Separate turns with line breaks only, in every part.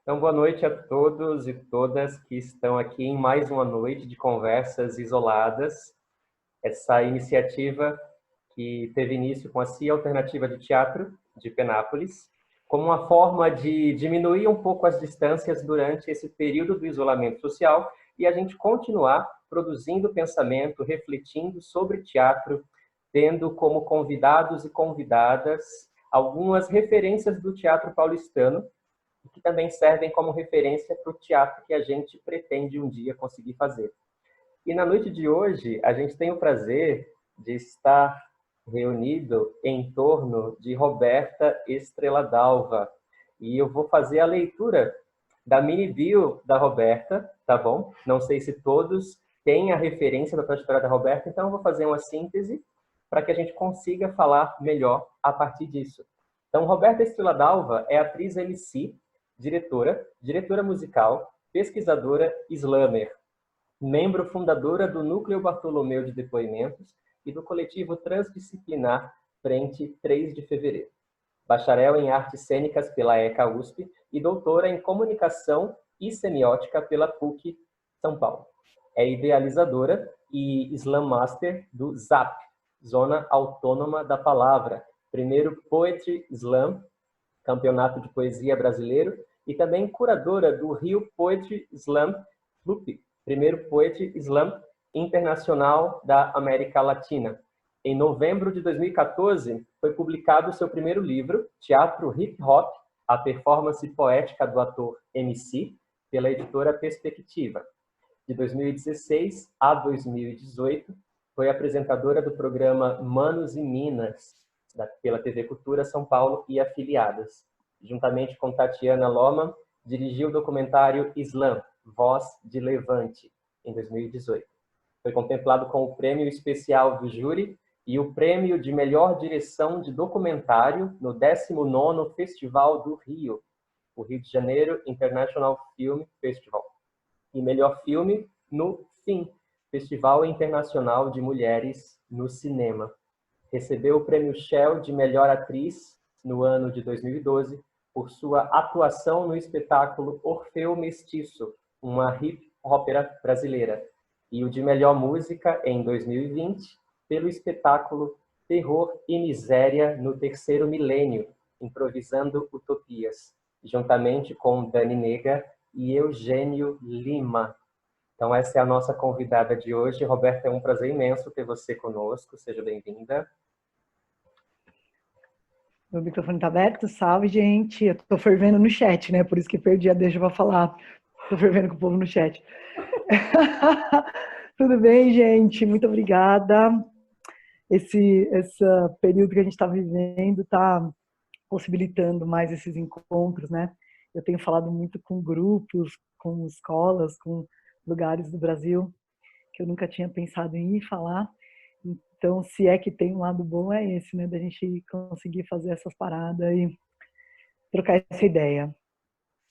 Então, boa noite a todos e todas que estão aqui em mais uma noite de conversas isoladas. Essa iniciativa que teve início com a CIA Alternativa de Teatro de Penápolis, como uma forma de diminuir um pouco as distâncias durante esse período do isolamento social e a gente continuar produzindo pensamento, refletindo sobre teatro, tendo como convidados e convidadas algumas referências do teatro paulistano, que também servem como referência para o teatro que a gente pretende um dia conseguir fazer. E na noite de hoje, a gente tem o prazer de estar reunido em torno de Roberta Estrela Dalva. E eu vou fazer a leitura da mini bio da Roberta, tá bom? Não sei se todos têm a referência da trajetória da Roberta, então eu vou fazer uma síntese para que a gente consiga falar melhor a partir disso. Então, Roberta Estrela Dalva é atriz MC, diretora musical, pesquisadora, slammer, membro fundadora do Núcleo Bartolomeu de Depoimentos e do coletivo transdisciplinar Frente 3 de Fevereiro. Bacharel em Artes Cênicas pela ECA USP e doutora em Comunicação e Semiótica pela PUC São Paulo. É idealizadora e Slam Master do ZAP, Zona Autônoma da Palavra, primeiro Poetry Slam, Campeonato de Poesia Brasileiro, e também curadora do Rio Poetry Slam Club, primeiro Poetry Slam internacional da América Latina. Em novembro de 2014, foi publicado seu primeiro livro, Teatro Hip Hop, a performance poética do ator MC, pela editora Perspectiva. De 2016 a 2018, foi apresentadora do programa Manos e Minas, pela TV Cultura São Paulo e afiliadas. Juntamente com Tatiana Loma, dirigiu o documentário Slam, Voz de Levante, em 2018. Foi contemplado com o prêmio especial do júri e o prêmio de melhor direção de documentário no 19º Festival do Rio, o Rio de Janeiro International Film Festival. E melhor filme no FIM, Festival Internacional de Mulheres no Cinema. Recebeu o prêmio Shell de melhor atriz no ano de 2012 por sua atuação no espetáculo Orfeu Mestiço, uma hip ópera brasileira, e o de melhor música em 2020 pelo espetáculo Terror e Miséria no Terceiro Milênio, Improvisando Utopias, juntamente com Dani Nega e Eugênio Lima. Então essa é a nossa convidada de hoje. Roberta, é um prazer imenso ter você conosco. Seja bem-vinda.
Meu microfone está aberto? Salve, gente. Eu estou fervendo no chat, né? Por isso que perdi a deixa para falar. Estou fervendo com o povo no chat. Tudo bem, gente? Muito obrigada. Esse período que a gente está vivendo está possibilitando mais esses encontros, né? Eu tenho falado muito com grupos, com escolas, com lugares do Brasil que eu nunca tinha pensado em ir falar. Então, se é que tem um lado bom, é esse, né? Da gente conseguir fazer essas paradas e trocar essa ideia.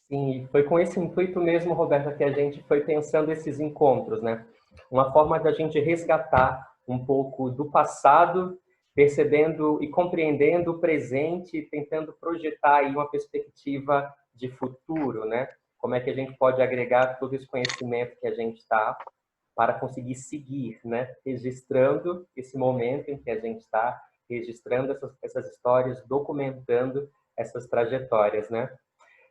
Sim, foi com esse intuito mesmo, Roberta, que a gente foi pensando esses encontros, né? Uma forma da gente resgatar um pouco do passado, percebendo e compreendendo o presente, tentando projetar aí uma perspectiva de futuro, né? Como é que a gente pode agregar todo esse conhecimento que a gente está para conseguir seguir, né? Registrando esse momento em que a gente está, registrando essas histórias, documentando essas trajetórias, né?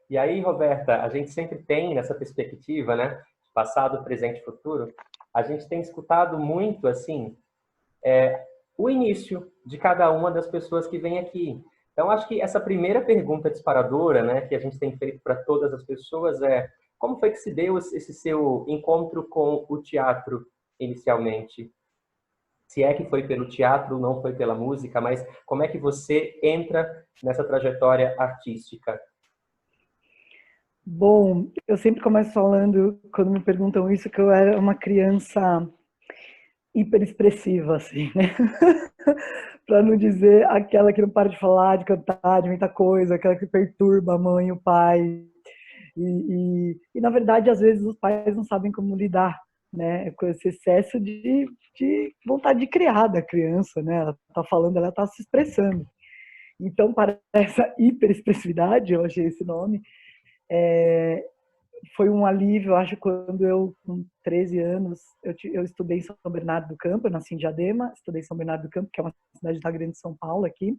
E aí, Roberta, a gente sempre tem nessa perspectiva, né? Passado, presente e futuro, a gente tem escutado muito, assim, o início de cada uma das pessoas que vem aqui. Então, acho que essa primeira pergunta disparadora, né, que a gente tem feito para todas as pessoas é: como foi que se deu esse seu encontro com o teatro inicialmente? Se é que foi pelo teatro, não foi pela música, mas como é que você entra nessa trajetória artística?
Bom, eu sempre começo falando, quando me perguntam isso, que eu era uma criança hiperexpressiva, assim, né? Para não dizer aquela que não para de falar, de cantar, de inventar coisa, aquela que perturba a mãe e o pai. E na verdade, às vezes, os pais não sabem como lidar, né, com esse excesso de vontade de criar da criança, né? Ela está falando, ela está se expressando. Então, para essa hiperexpressividade, eu achei esse nome, Foi um alívio, acho, quando eu, com 13 anos, eu estudei em São Bernardo do Campo, eu nasci em Diadema, estudei em São Bernardo do Campo, que é uma cidade da Grande São Paulo aqui,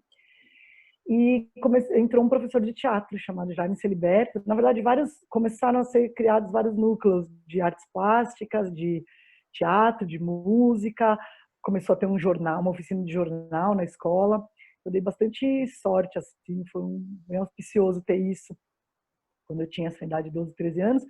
e entrou um professor de teatro chamado Jaime Celiberto. Na verdade, começaram a ser criados vários núcleos de artes plásticas, de teatro, de música, começou a ter um jornal, uma oficina de jornal na escola. Eu dei bastante sorte, assim, foi bem auspicioso ter isso quando eu tinha essa idade de 12, 13 anos.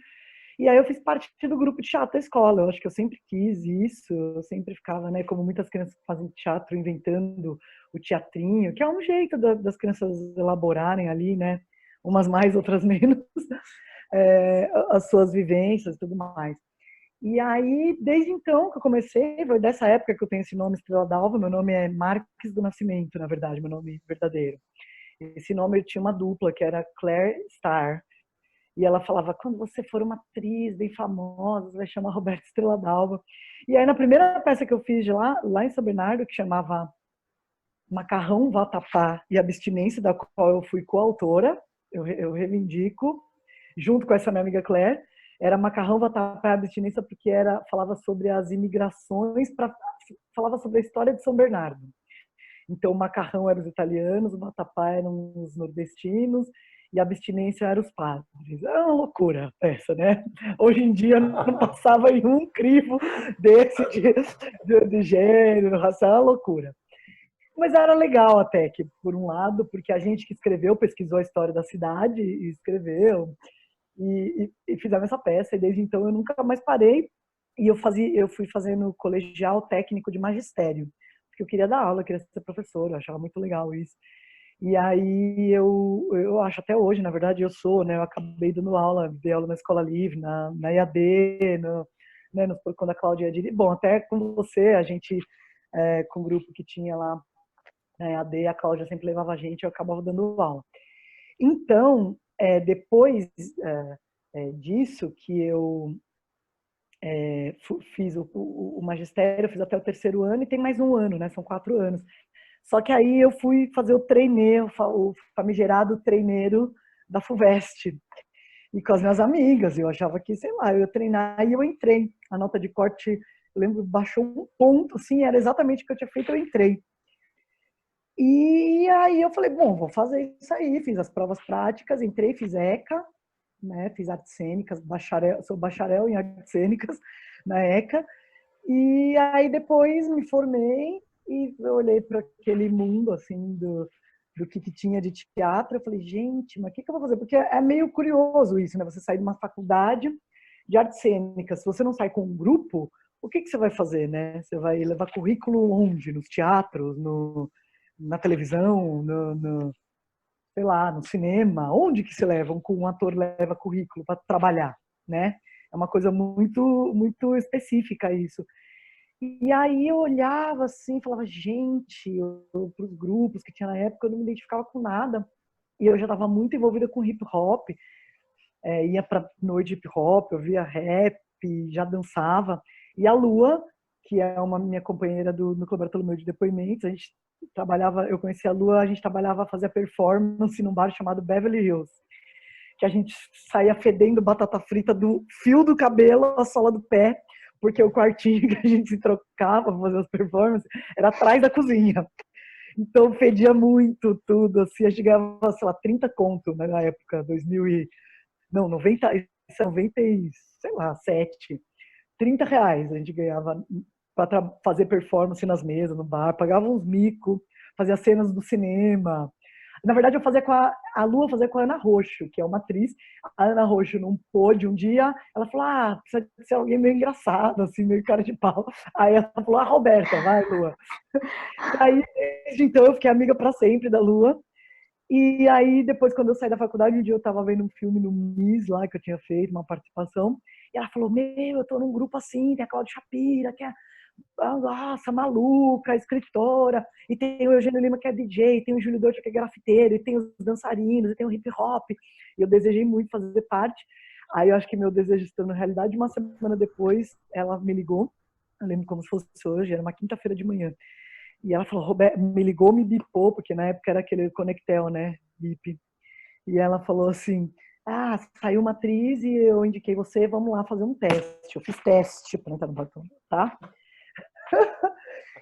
E aí eu fiz parte do grupo de teatro da escola. Eu acho que eu sempre quis isso. Eu sempre ficava, né, como muitas crianças fazem teatro, inventando o teatrinho, que é um jeito das crianças elaborarem ali, né, umas mais, outras menos, as suas vivências e tudo mais. E aí, desde então que eu comecei, foi dessa época que eu tenho esse nome Estrela d'Alva. Meu nome é Marques do Nascimento, na verdade, meu nome verdadeiro. Esse nome eu tinha uma dupla, que era Claire Starr. E ela falava, quando você for uma atriz bem famosa, você vai chamar Roberta Estrela d'Alva. E aí, na primeira peça que eu fiz lá em São Bernardo, que chamava Macarrão, Vatapá e Abstinência, da qual eu fui coautora, eu reivindico, junto com essa minha amiga Claire, era Macarrão, Vatapá e Abstinência, porque falava sobre as imigrações, falava sobre a história de São Bernardo. Então, o macarrão eram os italianos, o vatapá eram os nordestinos, e a abstinência eram os padres. É uma loucura essa, né? Hoje em dia não passava em um crivo desse de gênero, raça, é uma loucura. Mas era legal até que, por um lado, porque a gente que escreveu, pesquisou a história da cidade e escreveu, e fizemos essa peça, e desde então eu nunca mais parei, e eu fui fazendo colegial técnico de magistério, porque eu queria dar aula, eu queria ser professora, eu achava muito legal isso. E aí eu acho até hoje, na verdade, né, eu acabei dando aula, dei aula na Escola Livre, na IAD, né, quando a Cláudia ia bom, até com você, a gente, com o grupo que tinha lá na IAD, a Cláudia sempre levava a gente, eu acabava dando aula. Então, depois disso que eu fiz o magistério, fiz até o terceiro ano, e tem mais um ano, né, são 4 anos. Só que aí eu fui fazer o treineiro, o famigerado treineiro da FUVEST, e com as minhas amigas. Eu achava que, sei lá, eu ia treinar, e eu entrei. A nota de corte, eu lembro, baixou um ponto, assim, era exatamente o que eu tinha feito, eu entrei. E aí eu falei, bom, vou fazer isso aí. Fiz as provas práticas, entrei, fiz ECA, né, fiz artes cênicas, sou bacharel em artes cênicas na ECA. E aí depois me formei e eu olhei para aquele mundo, assim, do que tinha de teatro. Eu falei, gente, mas o que eu vou fazer? Porque é meio curioso isso, né? Você sair de uma faculdade de artes cênicas, se você não sai com um grupo, o que você vai fazer, né? Você vai levar currículo onde? Nos teatros, na televisão, sei lá, no cinema? Onde que se leva? Um ator leva currículo para trabalhar, né? É uma coisa muito, muito específica isso. E aí eu olhava assim, falava, gente, para os grupos que tinha na época, eu não me identificava com nada. E eu já estava muito envolvida com hip hop, ia para noite de hip hop, eu via rap, já dançava. E a Lua, que é uma minha companheira no Clube Bartolomeu de Depoimentos, a gente trabalhava, eu conheci a Lua, a gente trabalhava, fazia performance num bar chamado Beverly Hills, que a gente saía fedendo batata frita do fio do cabelo à sola do pé, porque o quartinho que a gente se trocava para fazer as performances era atrás da cozinha. Então fedia muito tudo, assim, a gente ganhava, sei lá, 30 conto, né, na época, 2000 não, 90, 90 sei lá, 7, R$ 30 a gente ganhava para fazer performance nas mesas, no bar, pagava uns mico, fazia cenas do cinema. Na verdade, eu fazia a Lua fazia com a Ana Roxo, que é uma atriz. A Ana Roxo não pôde um dia, ela falou, precisa ser alguém meio engraçado, assim, meio cara de pau. Aí ela falou, Roberta, vai, Lua. E aí, desde então, eu fiquei amiga para sempre da Lua. E aí, depois, quando eu saí da faculdade, um dia eu estava vendo um filme no MIS lá, que eu tinha feito, uma participação, e ela falou, eu tô num grupo assim, tem a Cláudia Shapira, que é, nossa, maluca, escritora, e tem o Eugênio Lima, que é DJ, tem o Júlio Doutor, que é grafiteiro, e tem os dançarinos, e tem o hip hop, e eu desejei muito fazer parte. Aí eu acho que meu desejo se tornou realidade. Uma semana depois, ela me ligou, eu lembro como se fosse hoje, era uma quinta-feira de manhã, e ela falou, Roberto, me ligou, me bipou, porque na época era aquele Conectel, né? Bip. E ela falou assim, Ah, saiu uma atriz e eu indiquei você, vamos lá fazer um teste. Eu fiz teste para entrar no Bartolomeu, tá?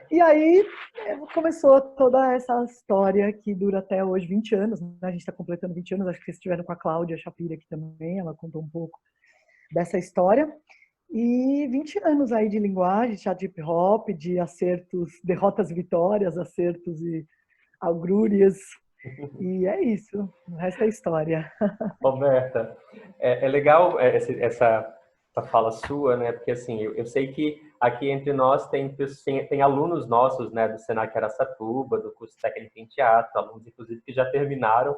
E aí começou toda essa história que dura até hoje, 20 anos, né? A gente está completando 20 anos, acho que vocês estiveram com a Cláudia Shapira aqui também, ela contou um pouco dessa história. E 20 anos aí de linguagem, de hip hop, de acertos, derrotas, vitórias, acertos e agrúrias. E é isso, o resto é história.
Roberta, é legal essa fala sua, né? Porque assim, eu sei que aqui entre nós tem alunos nossos, né, do Senac Araçatuba, do curso técnico em teatro, alunos inclusive que já terminaram,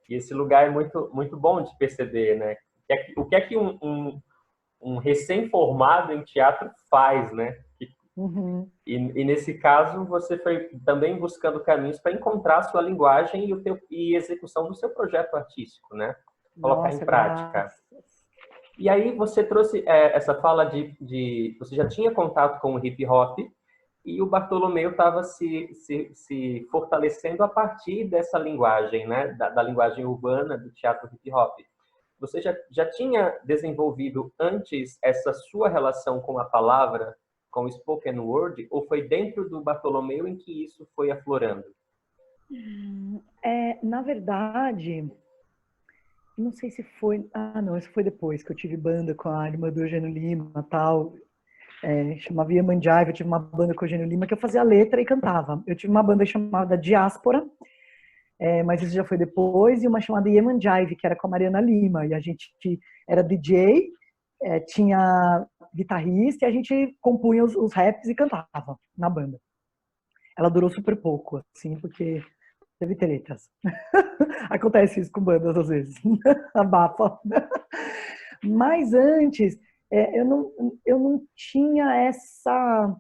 e esse lugar é muito bom de perceber, né? O que é que um recém-formado em teatro faz, né?
Uhum.
E nesse caso, você foi também buscando caminhos para encontrar a sua linguagem e execução do seu projeto artístico, né? Colocar em
Nossa,
prática.
graças.
E aí você trouxe essa fala você já tinha contato com o hip hop e o Bartolomeu estava se fortalecendo a partir dessa linguagem, né? Da linguagem urbana do teatro hip hop. Você já tinha desenvolvido antes essa sua relação com a palavra, com o spoken word, ou foi dentro do Bartolomeu em que isso foi aflorando?
Na verdade, não sei se foi. Ah, não, isso foi depois que eu tive banda com a irmã do Eugênio Lima tal. Chamava Iemanjaiva, eu tive uma banda com o Eugênio Lima que eu fazia letra e cantava. Eu tive uma banda chamada Diáspora, mas isso já foi depois, e uma chamada Iemanjaiva, que era com a Mariana Lima. E a gente era DJ, tinha guitarrista e a gente compunha os raps e cantava na banda. Ela durou super pouco, assim, porque teve tretas. Acontece isso com bandas às vezes. Abafa. Mas antes, eu não tinha essa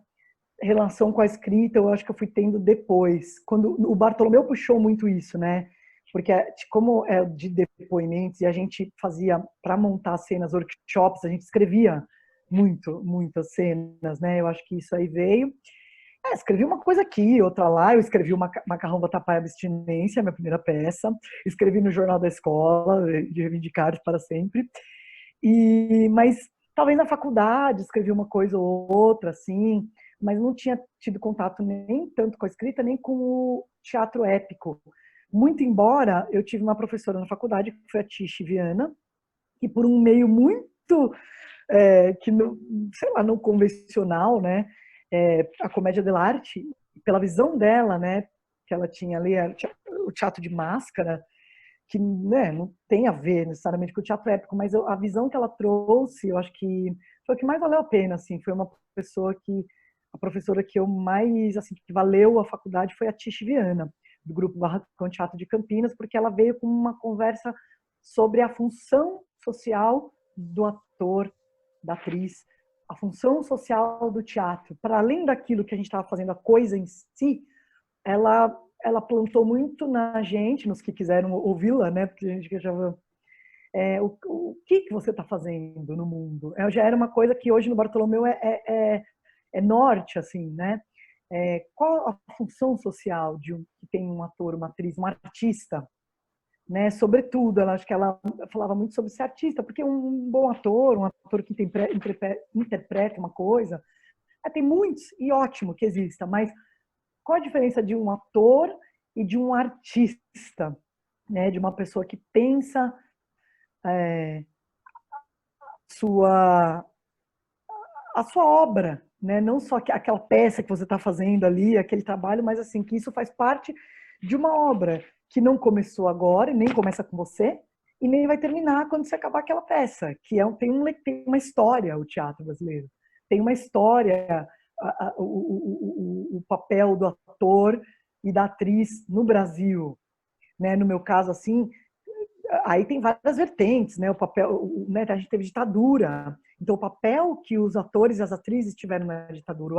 relação com a escrita, eu acho que eu fui tendo depois. Quando o Bartolomeu puxou muito isso, né? Porque como é de depoimentos e a gente fazia para montar cenas, workshops, a gente escrevia muitas cenas, né? Eu acho que isso aí veio. Escrevi uma coisa aqui, outra lá. Eu escrevi o Macarrão Vatapá e Abstinência, minha primeira peça. Escrevi no Jornal da Escola, de Reivindicar para Sempre. Mas talvez na faculdade escrevi uma coisa ou outra, assim, mas não tinha tido contato nem tanto com a escrita, nem com o teatro épico. Muito embora eu tive uma professora na faculdade, que foi a Tishi Viana, que por um meio muito, que não, sei lá, não convencional, né? A comédia dell'arte, pela visão dela, né? Que ela tinha ali, o teatro de máscara, que, né, não tem a ver necessariamente com o teatro épico, mas a visão que ela trouxe, eu acho que foi o que mais valeu a pena, assim, foi a professora que eu mais, assim, que valeu a faculdade foi a Tishi Viana, do Grupo Barracão Teatro de Campinas, porque ela veio com uma conversa sobre a função social do ator, da atriz, a função social do teatro. Para além daquilo que a gente estava fazendo, a coisa em si, ela plantou muito na gente, nos que quiseram ouvi-la, né? Porque a gente já o que você está fazendo no mundo? Já era uma coisa que hoje no Bartolomeu é norte, assim, né? Qual a função social que tem um ator, uma atriz, um artista, né? Sobretudo, ela acho que ela falava muito sobre ser artista, porque um bom ator, um ator que interpreta uma coisa, tem muitos e ótimo que exista, mas qual a diferença de um ator e de um artista, né? De uma pessoa que pensa sua a sua obra, né? Não só aquela peça que você está fazendo ali, aquele trabalho, mas assim que isso faz parte de uma obra que não começou agora e nem começa com você e nem vai terminar quando você acabar aquela peça, que tem uma história o teatro brasileiro, tem uma história o papel do ator e da atriz no Brasil, né? No meu caso assim, aí tem várias vertentes, né? O papel, né? A gente teve ditadura, então o papel que os atores e as atrizes tiveram na ditadura,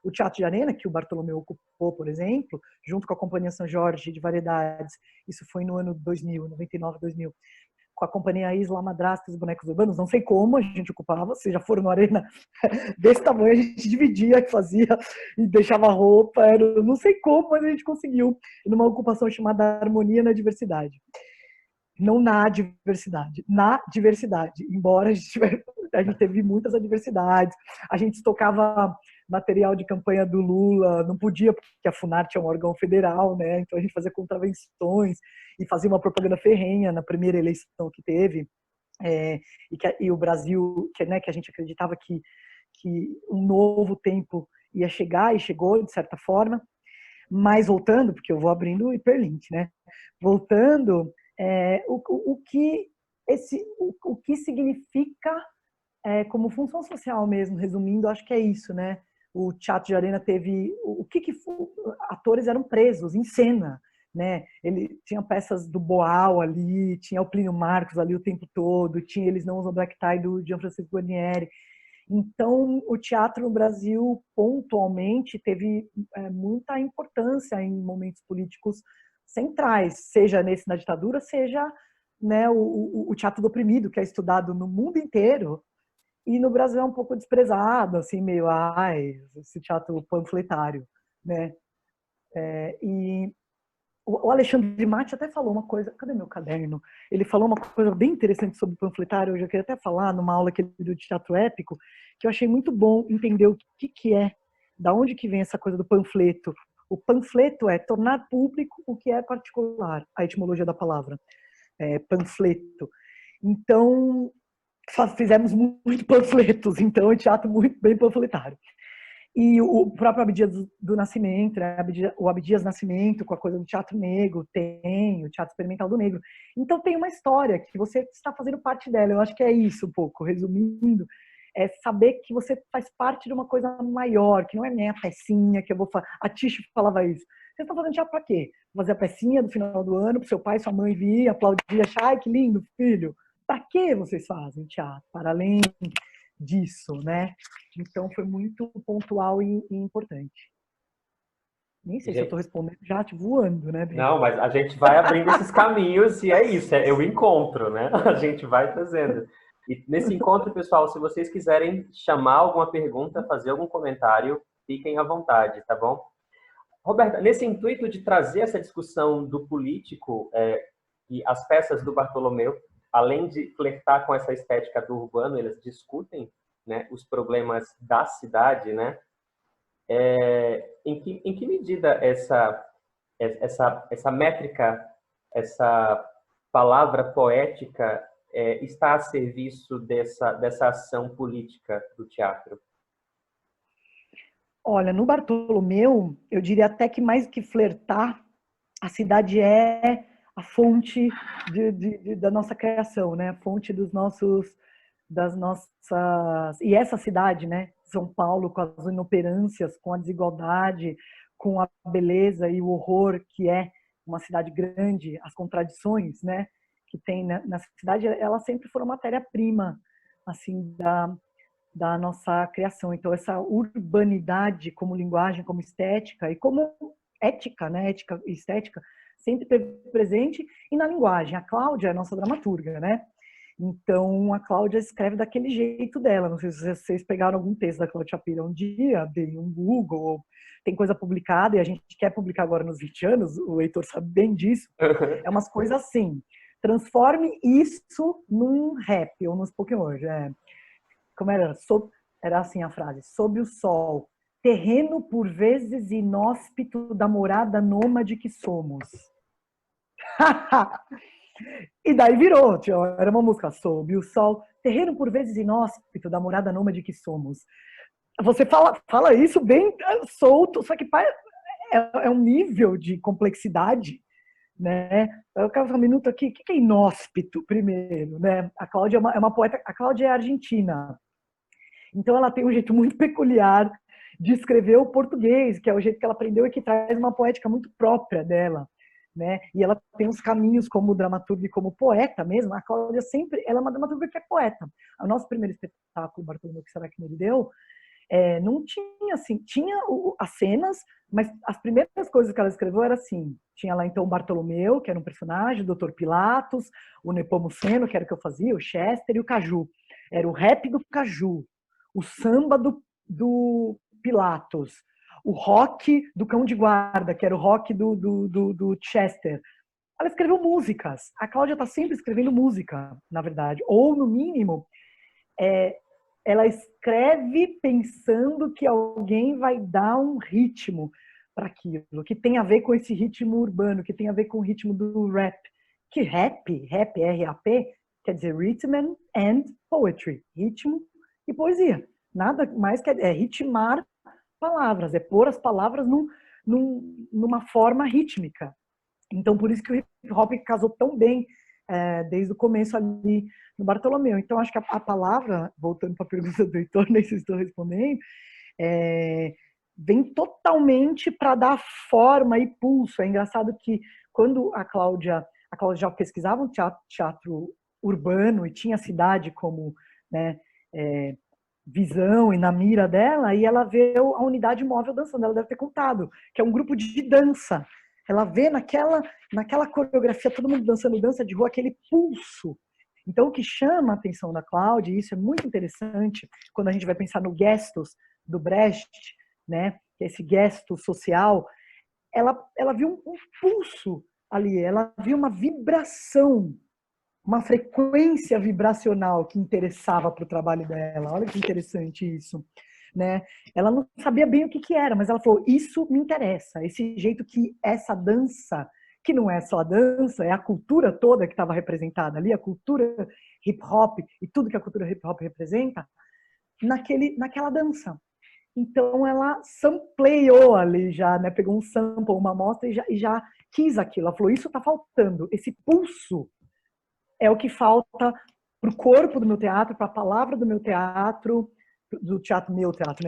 o Teatro de Arena, que o Bartolomeu ocupou, por exemplo, junto com a Companhia São Jorge de Variedades, isso foi no ano 2000, 99, 2000, com a Companhia Isla Madrasta, os bonecos urbanos, não sei como a gente ocupava, vocês já foram no Arena desse tamanho, a gente dividia, fazia e deixava roupa, não sei como, mas a gente conseguiu, numa ocupação chamada Harmonia na Diversidade. não na diversidade, na diversidade. Embora a gente teve muitas adversidades, a gente estocava material de campanha do Lula, não podia, porque a Funarte é um órgão federal, né? Então a gente fazia contravenções e fazia uma propaganda ferrenha na primeira eleição que teve. E o Brasil, né, que a gente acreditava que um novo tempo ia chegar, e chegou, de certa forma. Mas voltando, porque eu vou abrindo o hiperlink, né? Voltando, o que significa como função social mesmo, resumindo, acho que é isso, né? O Teatro de Arena teve... atores eram presos em cena, né? Ele tinha peças do Boal ali, tinha o Plínio Marcos ali o tempo todo, tinha Eles Não Usam Black Tie do Gianfrancesco Guarnieri. Então, o teatro no Brasil, pontualmente, teve muita importância em momentos políticos centrais, seja nesse na ditadura, seja, né, o teatro do oprimido, que é estudado no mundo inteiro, e no Brasil é um pouco desprezado, assim, meio, esse teatro panfletário, né? E o Alexandre Matti até falou uma coisa, cadê meu caderno? Ele falou uma coisa bem interessante sobre panfletário, eu já queria até falar numa aula que ele deu de teatro épico, que eu achei muito bom entender o que é, da onde que vem essa coisa do panfleto. O panfleto é tornar público o que é particular, a etimologia da palavra, panfleto. Então, fizemos muito panfletos, então é teatro muito bem panfletário. E o próprio Abdias do Nascimento, né? O Abdias Nascimento, com a coisa do teatro negro, tem o teatro experimental do negro. Então tem uma história que você está fazendo parte dela. Eu acho que é isso um pouco, resumindo, é saber que você faz parte de uma coisa maior, que não é nem a pecinha que eu vou fazer. A Tish falava isso. Você está fazendo teatro para quê? Fazer a pecinha do final do ano, para seu pai e sua mãe vir, aplaudir, achar, ai, que lindo, filho. Para que vocês fazem teatro? Para além disso, né? Então foi muito pontual e importante. Nem sei se eu estou respondendo já te voando, né?
Não, mas a gente vai abrindo esses caminhos e é isso, é o encontro, né? A gente vai trazendo. E nesse encontro, pessoal, se vocês quiserem chamar alguma pergunta, fazer algum comentário, fiquem à vontade, tá bom? Roberta, nesse intuito de trazer essa discussão do político e as peças do Bartolomeu, além de flertar com essa estética do urbano, eles discutem, né, os problemas da cidade, né? Em que medida essa métrica, essa palavra poética está a serviço dessa ação política do teatro?
Olha, no Bartolomeu, eu diria até que mais que flertar, a cidade é a fonte da nossa criação, né? A fonte das nossas... E essa cidade, né? São Paulo, com as inoperâncias, com a desigualdade, com a beleza e o horror que é uma cidade grande, as contradições, né? Que tem na cidade, elas sempre foram matéria-prima, assim, da nossa criação. Então, essa urbanidade como linguagem, como estética e como ética, né? Ética e estética, sempre teve presente e na linguagem. A Cláudia é a nossa dramaturga, né? Então, a Cláudia escreve daquele jeito dela. Não sei se vocês pegaram algum texto da Cláudia Shapira um dia, deem um Google, tem coisa publicada e a gente quer publicar agora nos 20 anos, o Heitor sabe bem disso. É umas coisas assim. Transforme isso num rap ou num spoken word. Como era? Era assim a frase: sob o sol, terreno por vezes inóspito da morada nômade que somos. E daí virou, era uma música: sob o sol, terreno por vezes inóspito da morada nômade que somos. Você fala isso bem solto, só que é um nível de complexidade, né? Eu quero falar um minuto aqui. O que é inóspito, primeiro, né? A Cláudia é uma poeta. A Cláudia é argentina. Então, ela tem um jeito muito peculiar de escrever o português, que é o jeito que ela aprendeu e que traz uma poética muito própria dela, né? E ela tem uns caminhos como dramaturga e como poeta mesmo. A Cláudia sempre, ela é uma dramaturga que é poeta. O nosso primeiro espetáculo, Bartolomeu, que será que me deu, não tinha assim, tinha as cenas, mas as primeiras coisas que ela escreveu era assim, tinha lá então o Bartolomeu, que era um personagem, o Dr. Pilatos, o Nepomuceno, que era o que eu fazia, o Chester e o Caju. Era o rap do Caju, o samba do Pilatos, o rock do Cão de Guarda, que era o rock do Chester. ela escreveu músicas. A Cláudia está sempre escrevendo música, na verdade. Ou, no mínimo, ela escreve pensando que alguém vai dar um ritmo para aquilo, que tem a ver com esse ritmo urbano, que tem a ver com o ritmo do rap. Que rap, R-A-P, quer dizer rhythm and poetry, ritmo e poesia. Nada mais que é ritmar palavras, é pôr as palavras numa forma rítmica. Então, por isso que o hip hop casou tão bem desde o começo ali no Bartolomeu. Então, acho que a palavra, voltando para a pergunta do Heitor, nem sei se estou respondendo, vem totalmente para dar forma e pulso. É engraçado que quando a Cláudia já pesquisava um teatro urbano e tinha a cidade como, né, visão e na mira dela, e ela vê a unidade móvel dançando. Ela deve ter contado que é um grupo de dança. Ela vê naquela coreografia, todo mundo dançando dança de rua, aquele pulso. Então, o que chama a atenção da Cláudia, e isso é muito interessante, quando a gente vai pensar no gestos do Brecht, né, esse gesto social, ela viu um pulso ali, ela viu uma vibração, uma frequência vibracional que interessava para o trabalho dela. Olha que interessante isso, né? Ela não sabia bem o que era, mas ela falou, isso me interessa, esse jeito que essa dança, que não é só a dança, é a cultura toda que estava representada ali, a cultura hip hop e tudo que a cultura hip hop representa, naquela dança. Então ela sampleou ali já, né? Pegou um sample, uma amostra e já quis aquilo. Ela falou, isso está faltando, esse pulso é o que falta para o corpo do meu teatro, para a palavra do meu teatro, do teatro, né?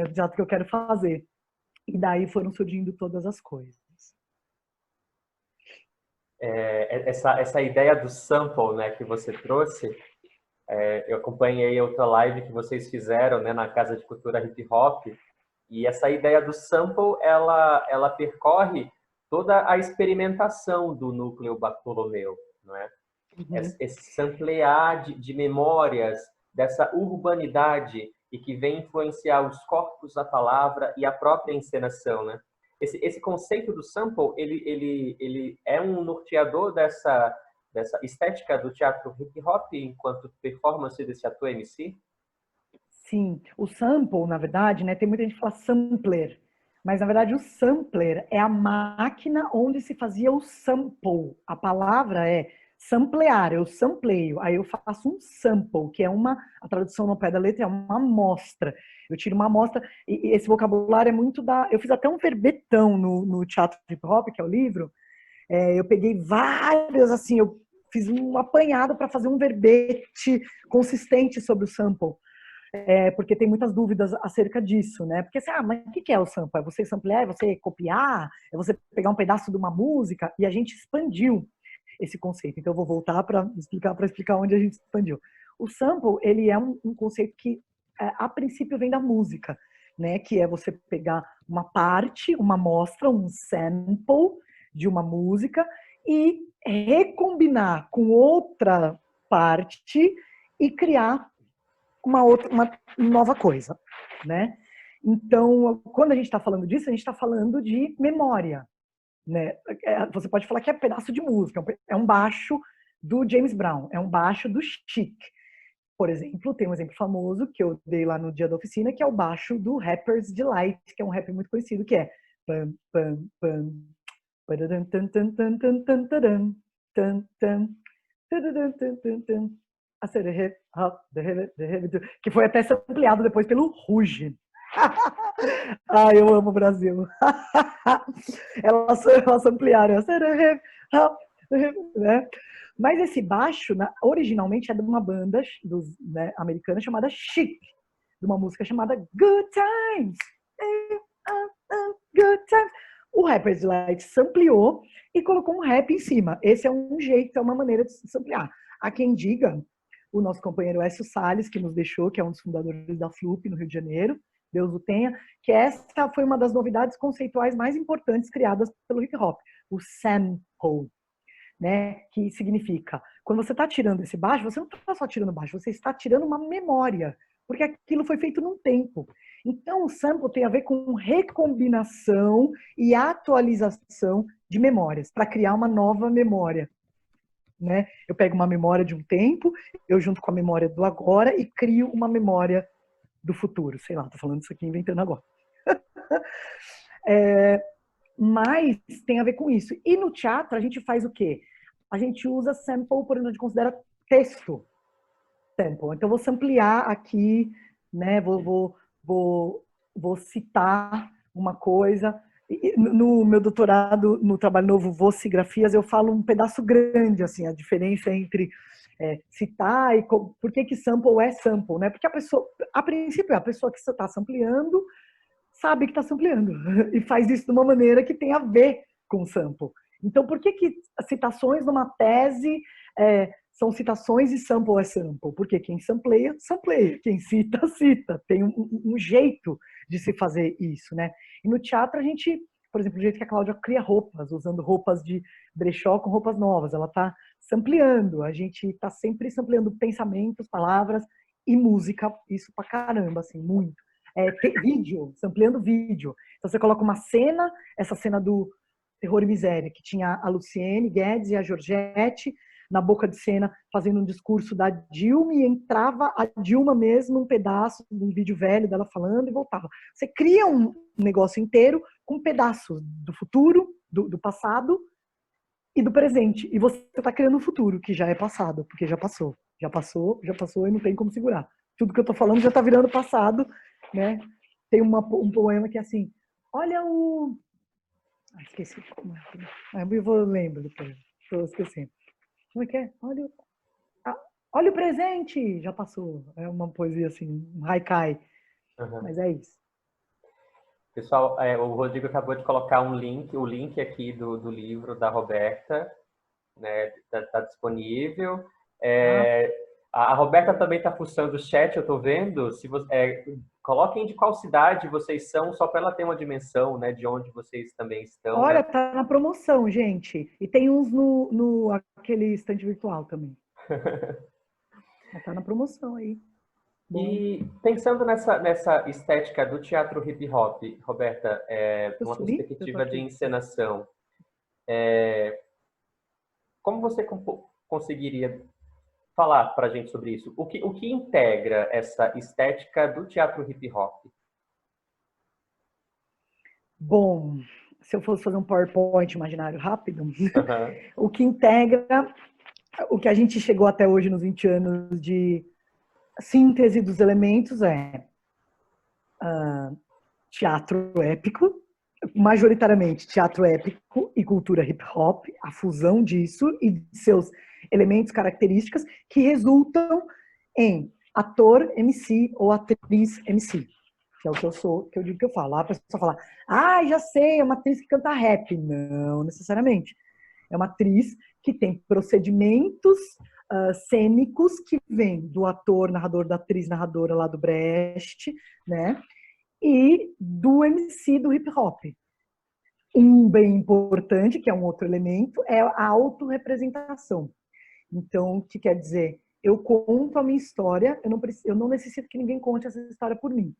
Do teatro que eu quero fazer. E daí foram surgindo todas as coisas.
Essa ideia do sample, né, que você trouxe, eu acompanhei outra live que vocês fizeram, né, na Casa de Cultura Hip Hop, e essa ideia do sample, ela percorre toda a experimentação do núcleo Bartolomeu, não é?
Uhum.
Esse samplear de memórias dessa urbanidade e que vem influenciar os corpos da palavra e a própria encenação, né? Esse conceito do sample, ele é um norteador dessa estética do teatro hip hop enquanto performance desse ator MC?
Sim, o sample, na verdade, né, tem muita gente que fala sampler, mas na verdade o sampler é a máquina onde se fazia o sample. A palavra é samplear, eu sampleio, aí eu faço um sample, que é a tradução no pé da letra é uma amostra. Eu tiro uma amostra, e esse vocabulário é muito eu fiz até um verbetão no Teatro Hip Hop, que é o livro, eu peguei várias, assim, eu fiz um apanhado para fazer um verbete consistente sobre o sample. Porque tem muitas dúvidas acerca disso, né? Porque mas o que é o sample? É você samplear, é você copiar, é você pegar um pedaço de uma música, e a gente expandiu esse conceito. Então eu vou voltar para explicar onde a gente expandiu. O sample, ele é um conceito que a princípio vem da música, né? Que é você pegar uma parte, uma amostra, um sample de uma música e recombinar com outra parte e criar uma nova coisa, né? Então, quando a gente está falando disso, a gente está falando de memória, né? Você pode falar que é um pedaço de música, é um baixo do James Brown, é um baixo do Chic. Por exemplo, tem um exemplo famoso que eu dei lá no dia da oficina, que é o baixo do Rapper's Delight, que é um rapper muito conhecido, que é pam, pam, pam, que foi até ampliado depois pelo Ruge. Ai, eu amo o Brasil. Elas ampliaram. Né? Mas esse baixo, originalmente, é de uma banda americana chamada Chic, de uma música chamada Good Times. Good Times. O Rapper's Delight sampleou e colocou um rap em cima. Esse é um jeito, é uma maneira de se samplear. Há quem diga, o nosso companheiro Écio Salles, que nos deixou, que é um dos fundadores da FLUP no Rio de Janeiro, Deus o tenha, que essa foi uma das novidades conceituais mais importantes criadas pelo hip hop, o sample, né? Que significa, quando você está tirando esse baixo, você não está só tirando baixo, você está tirando uma memória, porque aquilo foi feito num tempo. Então, o sample tem a ver com recombinação e atualização de memórias, para criar uma nova memória. né? Eu pego uma memória de um tempo, eu junto com a memória do agora e crio uma memória do futuro. Sei lá, tô falando isso aqui inventando agora. Mas tem a ver com isso. E no teatro a gente faz o quê? A gente usa sample, por exemplo, a gente considera texto sample. Então, eu vou samplear aqui, né? Vou citar uma coisa. No meu doutorado, no trabalho novo Vocigrafias, eu falo um pedaço grande, assim, a diferença entre citar e por que sample é sample, né? Porque a pessoa, a princípio, a pessoa que você está sampleando sabe que está sampleando e faz isso de uma maneira que tem a ver com o sample. Então, por que as citações numa tese são citações e sample é sample? Porque quem sampleia, sampleia. Quem cita, cita. Tem um jeito de se fazer isso, né? E no teatro a gente, por exemplo, o jeito que a Cláudia cria roupas, usando roupas de brechó com roupas novas, ela está sampleando. A gente está sempre sampleando pensamentos, palavras e música, isso pra caramba, assim, muito. Vídeo, sampleando vídeo. Então você coloca uma cena, essa cena do Terror e Miséria, que tinha a Luciene Guedes e a Georgette na boca de cena fazendo um discurso da Dilma e entrava a Dilma mesmo um pedaço de um vídeo velho dela falando e voltava. Você cria um negócio inteiro com pedaços do futuro, do passado e do presente. E você está criando um futuro que já é passado, porque já passou. Já passou e não tem como segurar. Tudo que eu estou falando já está virando passado, né? Tem um poema que é assim, olha o... esqueci. Eu lembro depois. Estou esquecendo. Como é que é? Olha o presente! Já passou. É uma poesia assim, um haikai.
Uhum.
Mas é isso.
Pessoal, o Rodrigo acabou de colocar o link aqui do livro da Roberta, né? Tá disponível. A Roberta também está fuçando o chat, eu estou vendo. Se coloquem de qual cidade vocês são, só para ela ter uma dimensão, né, de onde vocês também estão.
Olha,
né?
tá na promoção, gente. E tem uns no aquele stand virtual também. Tá na promoção aí. Bom.
E pensando nessa estética do teatro hip hop, Roberta, uma perspectiva de encenação, como você conseguiria falar para a gente sobre isso? O que integra essa estética do teatro hip hop?
Bom, se eu fosse fazer um PowerPoint imaginário rápido, o que integra o que a gente chegou até hoje nos 20 anos de síntese dos elementos é teatro épico, majoritariamente teatro épico e cultura hip hop, a fusão disso e de seus elementos, características que resultam em ator MC ou atriz MC, que é o que eu sou, que eu digo que eu falo. A pessoa fala, já sei, é uma atriz que canta rap. Não necessariamente. É uma atriz que tem procedimentos cênicos que vêm do ator, narrador, da atriz, narradora lá do Brecht, né? E do MC do hip hop. Um bem importante, que é um outro elemento, é a autorrepresentação. Então, o que quer dizer? Eu conto a minha história, eu não necessito que ninguém conte essa história por mim.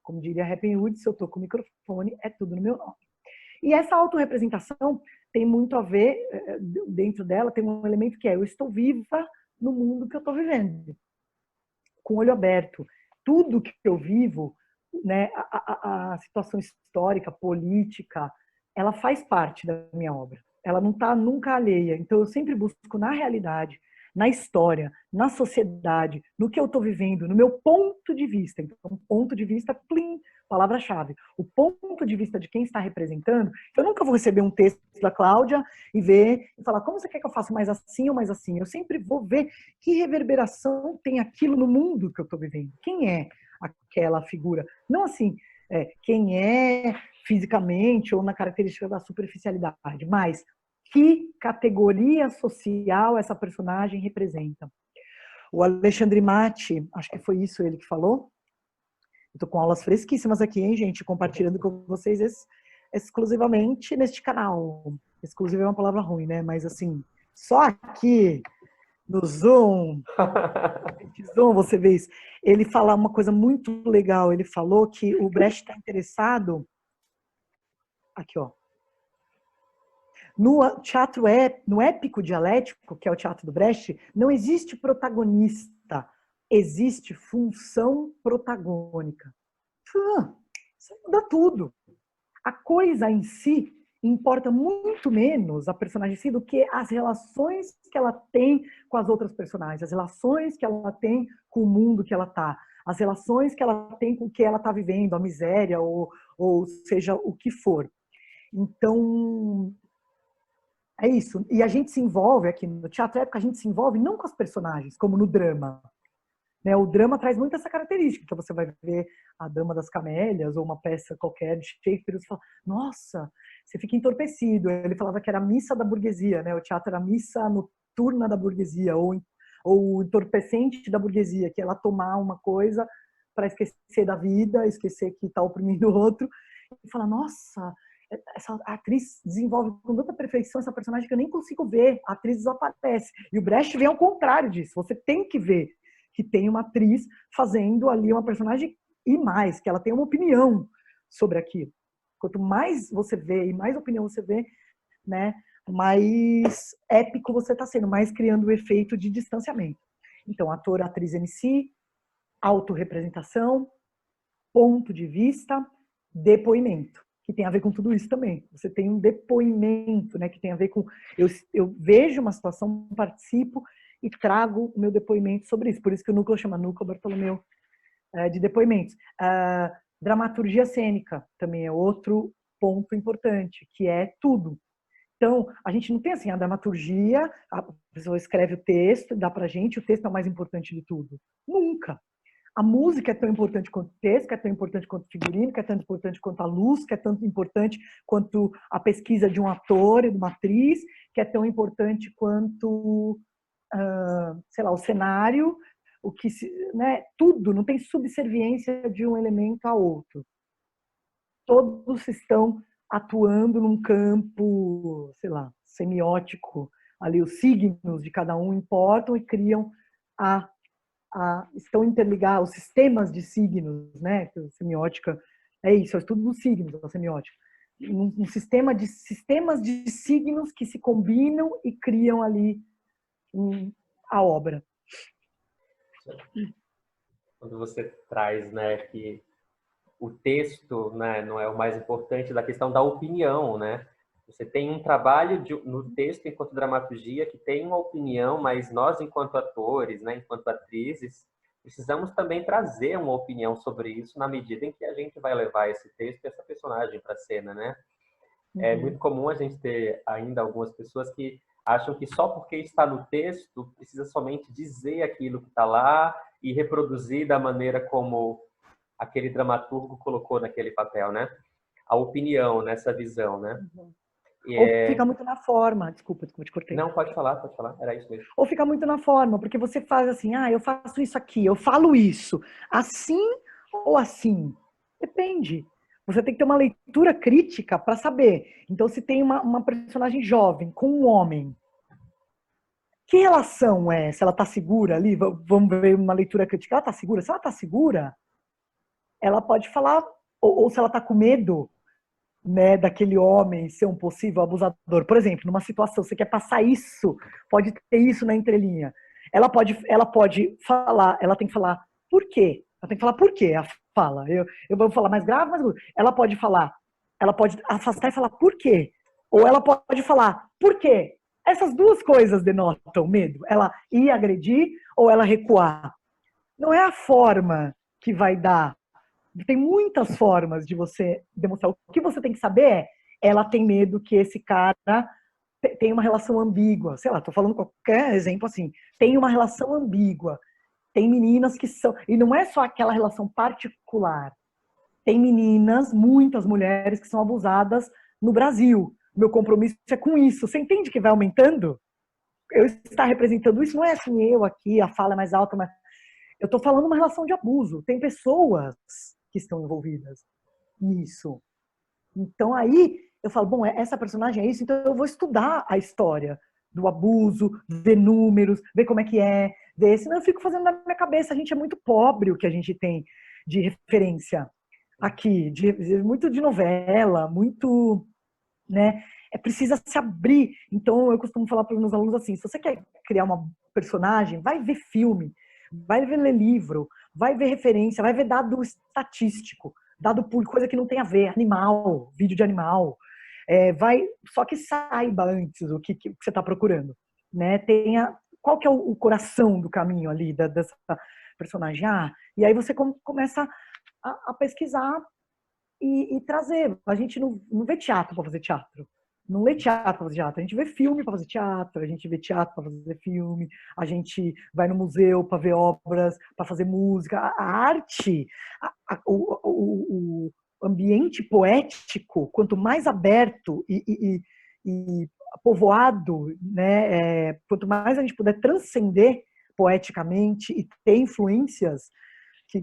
Como diria Happy Hood, se eu estou com o microfone, é tudo no meu nome. E essa autorrepresentação tem muito a ver, dentro dela, tem um elemento que é eu estou viva no mundo que eu estou vivendo, com o olho aberto. Tudo que eu vivo, né, a situação histórica, política, ela faz parte da minha obra. Ela não está nunca alheia. Então, eu sempre busco na realidade, na história, na sociedade, no que eu estou vivendo, no meu ponto de vista. Então, ponto de vista, plim, palavra-chave. O ponto de vista de quem está representando, eu nunca vou receber um texto da Cláudia e ver e falar, como você quer que eu faça mais assim ou mais assim? Eu sempre vou ver que reverberação tem aquilo no mundo que eu estou vivendo. Quem é aquela figura? Não assim, quem é fisicamente ou na característica da superficialidade, mas que categoria social essa personagem representa. O Alexandre Matti, acho que foi isso ele que falou. Estou com aulas fresquíssimas aqui, hein, gente? Compartilhando com vocês exclusivamente neste canal. Exclusivo é uma palavra ruim, né? Mas assim, só aqui no Zoom, você vê isso. Ele fala uma coisa muito legal. Ele falou que o Brecht está interessado aqui, ó, No teatro no épico dialético, que é o teatro do Brecht, não existe protagonista, existe função protagônica. Isso muda tudo. A coisa em si importa muito menos, a personagem em si, do que as relações que ela tem com as outras personagens, as relações que ela tem com o mundo que ela está, as relações que ela tem com o que ela está vivendo, a miséria, ou seja, o que for. Então, é isso. E a gente se envolve aqui no teatro épico, a gente se envolve não com as personagens, como no drama. Né? O drama traz muito essa característica. Então você vai ver a Dama das Camélias ou uma peça qualquer de Shakespeare e você fala, nossa, você fica entorpecido. Ele falava que era a missa da burguesia, né? O teatro era a missa noturna da burguesia ou o entorpecente da burguesia, que é ela tomar uma coisa para esquecer da vida, esquecer que está oprimindo o outro e falar, nossa, essa atriz desenvolve com tanta perfeição essa personagem que eu nem consigo ver, a atriz desaparece. E o Brecht vem ao contrário disso, você tem que ver que tem uma atriz fazendo ali uma personagem e mais, que ela tem uma opinião sobre aquilo. Quanto mais você vê e mais opinião você vê, né, mais épico você está sendo, mais criando o efeito de distanciamento. Então, ator, atriz, MC, autorrepresentação, ponto de vista, depoimento, que tem a ver com tudo isso também. Você tem um depoimento, né, que tem a ver com... Eu vejo uma situação, participo e trago o meu depoimento sobre isso. Por isso que o núcleo chama Núcleo Bartolomeu de depoimentos. Dramaturgia cênica também é outro ponto importante, que é tudo. Então, a gente não tem assim, a dramaturgia, a pessoa escreve o texto, dá pra gente, o texto é o mais importante de tudo. Nunca. A música é tão importante quanto o texto, que é tão importante quanto o figurino, que é tão importante quanto a luz, que é tão importante quanto a pesquisa de um ator e de uma atriz, que é tão importante quanto, sei lá, o cenário, o que, né, tudo, não tem subserviência de um elemento a outro. Todos estão atuando num campo, sei lá, semiótico, ali os signos de cada um importam e criam estão interligados, os sistemas de signos, né? A semiótica é isso, é o estudo dos signos, a semiótica. Um sistema de sistemas de signos que se combinam e criam ali a obra.
Quando você traz, né, que o texto, né, não é o mais importante da questão da opinião, né? Você tem um trabalho no texto enquanto dramaturgia que tem uma opinião, mas nós, enquanto atores, né, enquanto atrizes, precisamos também trazer uma opinião sobre isso na medida em que a gente vai levar esse texto e essa personagem para a cena, né? É muito comum a gente ter ainda algumas pessoas que acham que só porque está no texto precisa somente dizer aquilo que está lá e reproduzir da maneira como aquele dramaturgo colocou naquele papel, né? A opinião, nessa visão, né?
Ou fica muito na forma, desculpa, te cortei.
Não, pode falar, era isso mesmo.
Ou fica muito na forma, porque você faz assim, eu faço isso aqui, eu falo isso, assim ou assim? Depende. Você tem que ter uma leitura crítica para saber. Então, se tem uma personagem jovem com um homem, que relação é? Se ela está segura ali, vamos ver uma leitura crítica. Ela está segura? Se ela está segura, ela pode falar, ou se ela está com medo, né, daquele homem ser um possível abusador. Por exemplo, numa situação, você quer passar isso, pode ter isso na entrelinha. Ela pode falar, ela tem que falar por quê? Ela tem que falar por quê a fala. Eu vou falar mais grave, mas ela pode falar, ela pode afastar e falar por quê? Ou ela pode falar por quê? Essas duas coisas denotam medo. Ela ir agredir ou ela recuar. Não é a forma que vai dar. Tem muitas formas de você demonstrar. O que você tem que saber é, ela tem medo que esse cara tem uma relação ambígua. Sei lá, tô falando qualquer exemplo assim. Tem uma relação ambígua. Tem meninas que são... E não é só aquela relação particular. Tem meninas, muitas mulheres, que são abusadas no Brasil. Meu compromisso é com isso. Você entende que vai aumentando? Eu estar representando isso não é assim, eu aqui, a fala é mais alta, mas... Eu tô falando uma relação de abuso. Tem pessoas que estão envolvidas nisso. Então aí eu falo, bom, essa personagem é isso, então eu vou estudar a história do abuso, ver números, ver como é que é, ver, senão eu fico fazendo na minha cabeça, a gente é muito pobre o que a gente tem de referência aqui, muito de novela, muito, né? precisa se abrir. Então, eu costumo falar para os meus alunos assim, se você quer criar uma personagem, vai ver filme, vai ler livro, vai ver referência, vai ver dado estatístico, dado por coisa que não tem a ver, animal, vídeo de animal. Só que saiba antes o que você está procurando, né? Qual que é o coração do caminho ali dessa personagem? E aí você começa a pesquisar e trazer. A gente não vê teatro para fazer teatro. Não lê teatro para fazer teatro. A gente vê filme para fazer teatro, a gente vê teatro para fazer filme, a gente vai no museu para ver obras, para fazer música. A arte, o ambiente poético, quanto mais aberto e povoado, né, quanto mais a gente puder transcender poeticamente e ter influências,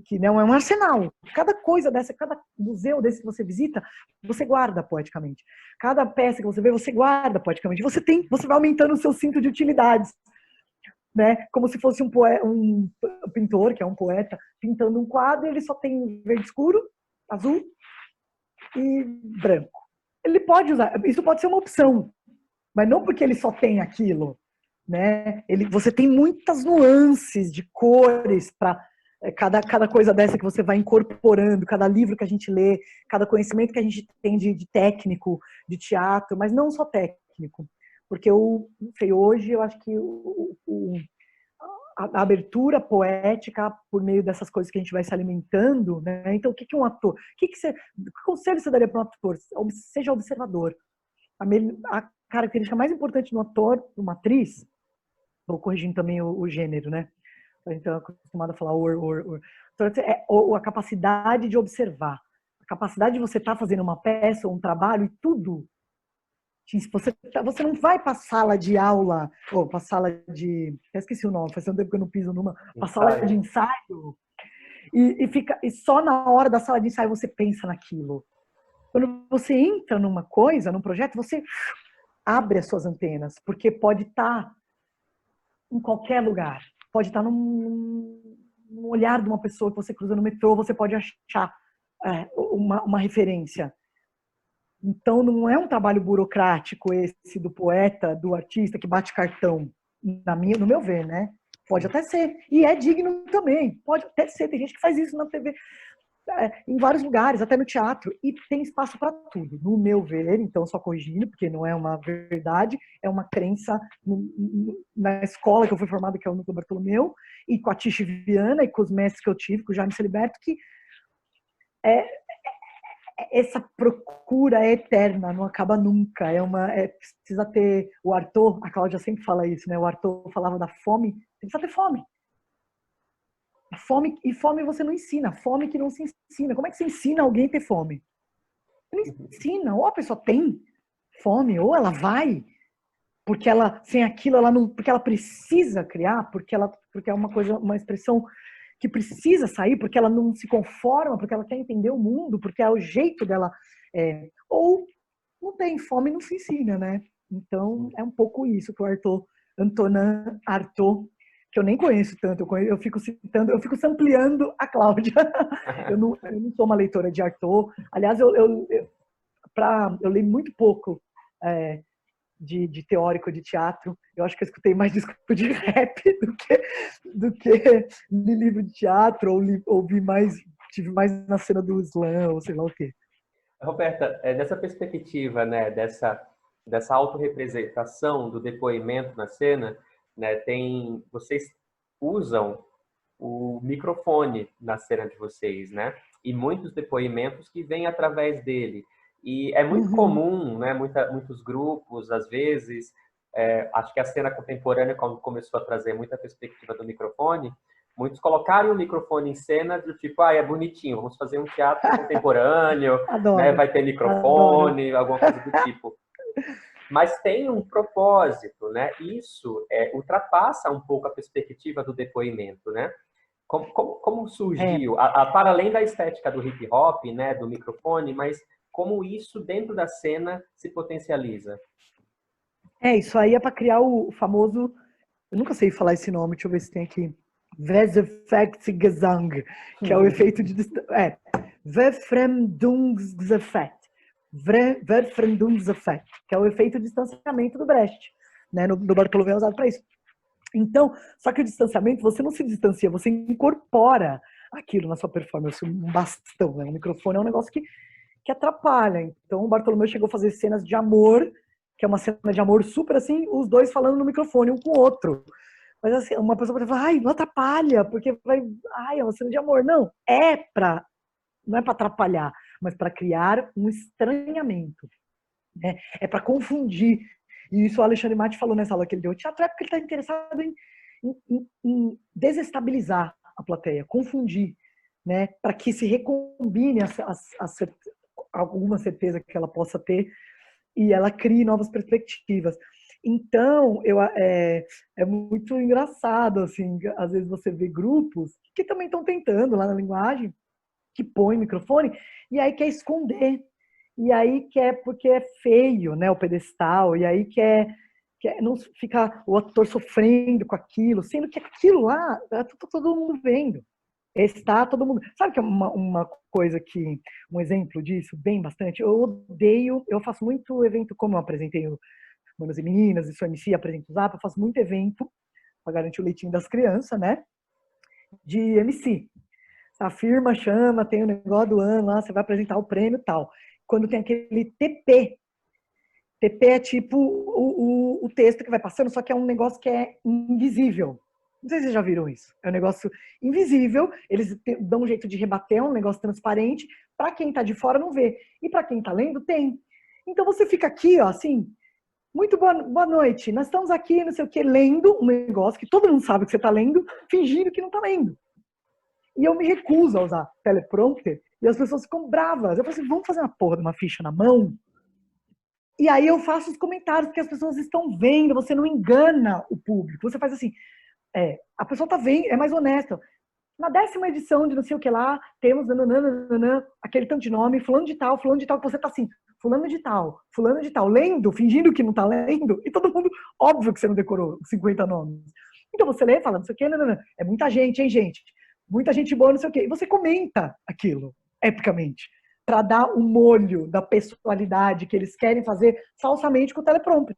que não é um arsenal. Cada coisa dessa, cada museu desse que você visita, você guarda poeticamente. Cada peça que você vê, você guarda poeticamente. Você vai aumentando o seu cinto de utilidades, né? Como se fosse um pintor, que é um poeta, pintando um quadro, e ele só tem verde escuro, azul e branco. Ele pode usar, isso pode ser uma opção, mas não porque ele só tem aquilo, né? Você tem muitas nuances de cores para cada coisa dessa que você vai incorporando, cada livro que a gente lê, cada conhecimento que a gente tem de técnico, de teatro, mas não só técnico. Porque não sei, hoje eu acho que a abertura poética por meio dessas coisas que a gente vai se alimentando, né? Então, o que um ator... que conselho você daria para um ator? Seja observador. A característica mais importante no ator, numa atriz, vou corrigindo também o gênero, né? A gente é acostumado a falar a capacidade de observar, a capacidade de você estar fazendo uma peça ou um trabalho e tudo. Você não vai para a sala de aula, ou para a sala de... Eu esqueci o nome, faz tanto tempo que eu não piso numa... Para a sala de ensaio e só na hora da sala de ensaio você pensa naquilo. Quando você entra numa coisa, num projeto, você abre as suas antenas, porque pode estar em qualquer lugar. Pode estar num olhar de uma pessoa que você cruza no metrô, você pode achar uma referência. Então, não é um trabalho burocrático esse do poeta, do artista que bate cartão, no meu ver, né? Pode até ser. E é digno também. Pode até ser. Tem gente que faz isso na TV, em vários lugares, até no teatro. E tem espaço para tudo, no meu ver. Então, só corrigindo, porque não é uma verdade, é uma crença na escola que eu fui formada, que é o Núcleo Bartolomeu, e com a Tiche Viana e com os mestres que eu tive, com o Jaime Celiberto, que essa procura é eterna, não acaba nunca. Precisa ter o Arthur, a Cláudia sempre fala isso, né? O Arthur falava da fome, precisa ter fome. E fome você não ensina, fome que não se ensina. Como é que você ensina alguém a ter fome? Você não ensina, ou a pessoa tem fome, ou ela vai, porque ela, sem aquilo, ela não, porque ela precisa criar, porque é uma expressão que precisa sair, porque ela não se conforma, porque ela quer entender o mundo, porque é o jeito dela. Ou não tem fome, não se ensina, né? Então, é um pouco isso que o Antonin Artaud, que eu nem conheço tanto, eu fico citando, eu fico sampleando a Cláudia. Eu não sou uma leitora de Artaud. Aliás, eu leio muito pouco de teórico de teatro. Eu acho que eu escutei mais disco de rap do que li livro de teatro, ou tive mais na cena do slam, ou sei lá o quê.
Roberta, dessa perspectiva, né, dessa autorrepresentação do depoimento na cena, né, vocês usam o microfone na cena de vocês, né? E muitos depoimentos que vêm através dele. E é muito comum, né? Muitos grupos, às vezes, acho que a cena contemporânea, quando começou a trazer muita perspectiva do microfone, muitos colocaram o microfone em cena do tipo, é bonitinho, vamos fazer um teatro contemporâneo, né? Vai ter microfone, alguma coisa do tipo. Mas tem um propósito, né? Isso ultrapassa um pouco a perspectiva do depoimento, né? Como surgiu, para além da estética do hip hop, né, do microfone, mas como isso dentro da cena se potencializa?
Isso aí é para criar o famoso, eu nunca sei falar esse nome, deixa eu ver se tem aqui, Weseffektgesang, que é o efeito de Befremdungseffekt. Verfremdungseffekt, que é o efeito de distanciamento do Brecht, né? No Bartolomeu é usado para isso. Então, só que o distanciamento, você não se distancia, você incorpora aquilo na sua performance, um bastão, né? Um microfone é um negócio que atrapalha. Então, o Bartolomeu chegou a fazer cenas de amor, que é uma cena de amor super assim, os dois falando no microfone, um com o outro. Mas assim, uma pessoa pode falar, ai, não atrapalha, porque ai, é uma cena de amor. Não, não é para atrapalhar, mas para criar um estranhamento, né? É para confundir. E isso o Alexandre Matti falou nessa aula que ele deu. O teatro é porque ele está interessado em desestabilizar a plateia, confundir, né? Para que se recombine alguma certeza que ela possa ter e ela crie novas perspectivas. Então, é muito engraçado, assim, às vezes você vê grupos que também estão tentando lá na linguagem, que põe microfone, e aí quer esconder, e aí quer porque é feio, né, o pedestal, e aí quer não ficar o ator sofrendo com aquilo, sendo que aquilo lá tá todo mundo vendo. Está todo mundo. Sabe que é uma coisa que, um exemplo disso, bem bastante? Eu faço muito evento, como eu apresentei o Manos e Meninas, e sou MC, apresento o Zap, eu faço muito evento para garantir o leitinho das crianças, né? De MC. A firma chama, tem o negócio do ano lá, você vai apresentar o prêmio e tal. Quando tem aquele TP é tipo o texto que vai passando, só que é um negócio que é invisível. Não sei se vocês já viram isso. É um negócio invisível, eles dão um jeito de rebater, um negócio transparente, para quem tá de fora não vê. E para quem tá lendo, tem. Então você fica aqui, ó, assim, muito boa noite, nós estamos aqui, não sei o que, lendo um negócio que todo mundo sabe que você tá lendo, fingindo que não tá lendo. E eu me recuso a usar teleprompter, e as pessoas ficam bravas. Eu falo assim, vamos fazer uma porra de uma ficha na mão? E aí eu faço os comentários, porque as pessoas estão vendo, você não engana o público. Você faz assim, a pessoa tá vendo, é mais honesta. Na 10ª edição de não sei o que lá, temos nananana, aquele tanto de nome, fulano de tal, que você tá assim, fulano de tal, lendo, fingindo que não tá lendo, e todo mundo, óbvio que você não decorou 50 nomes. Então você lê, fala, não sei o que, nanana, é muita gente, hein, gente? Muita gente boa, não sei o que. E você comenta aquilo, epicamente, para dar o molho da pessoalidade que eles querem fazer falsamente com o teleprompter.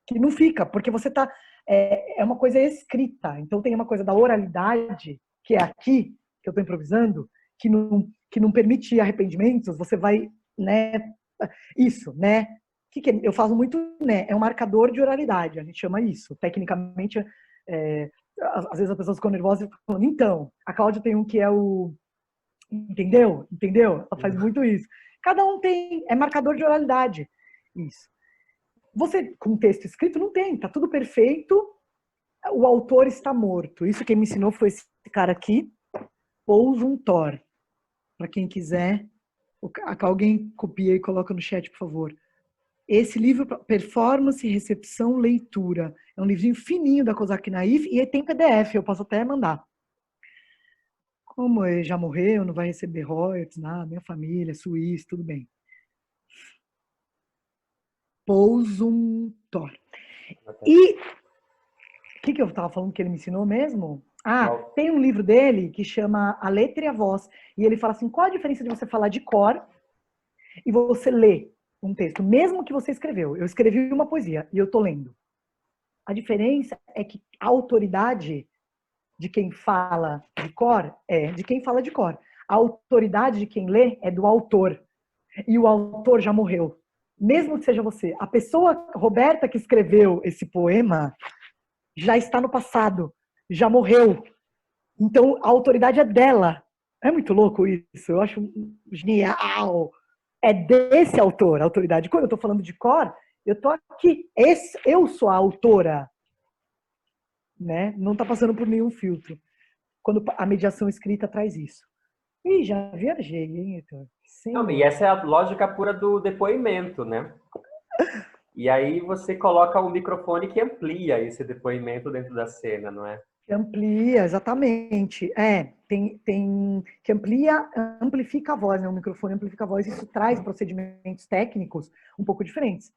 Que não fica, porque você tá... É uma coisa escrita. Então tem uma coisa da oralidade, que é aqui, que eu estou improvisando, que não permite arrependimentos, você vai, né? Isso, né? Eu faço muito, né? É um marcador de oralidade, a gente chama isso. Tecnicamente, às vezes as pessoas ficam nervosas e falam, então, a Cláudia tem um que é o... Entendeu? Ela faz muito isso. Cada um tem, é marcador de oralidade. Isso. Você, com texto escrito, não tem, tá tudo perfeito, o autor está morto. Isso quem me ensinou foi esse cara aqui, Paul Zumthor. Para quem quiser, alguém copia e coloca no chat, por favor. Esse livro, Performance, Recepção, Leitura. É um livrinho fininho da Kozak Naif e tem PDF, eu posso até mandar. Como ele já morreu, não vai receber royalties, nada, minha família, suíço, tudo bem. Paul Zumthor. E o que eu estava falando que ele me ensinou mesmo? Tem um livro dele que chama A Letra e a Voz. E ele fala assim, qual a diferença de você falar de cor e você ler um texto, mesmo que você escreveu? Eu escrevi uma poesia e eu estou lendo. A diferença é que a autoridade de quem fala de cor é de quem fala de cor. A autoridade de quem lê é do autor. E o autor já morreu. Mesmo que seja você. A pessoa, Roberta, que escreveu esse poema, já está no passado. Já morreu. Então, a autoridade é dela. É muito louco isso. Eu acho genial. É desse autor, a autoridade. Quando eu estou falando de cor, eu estou aqui. Eu sou a autora. Né? Não está passando por nenhum filtro. Quando a mediação escrita traz isso. Ih, já viajei, hein, Heitor?
Não, e essa é a lógica pura do depoimento, né? E aí você coloca um microfone que amplia esse depoimento dentro da cena, não é?
Que amplia, exatamente. Que amplifica a voz, né? O microfone amplifica a voz. Isso traz procedimentos técnicos um pouco diferentes.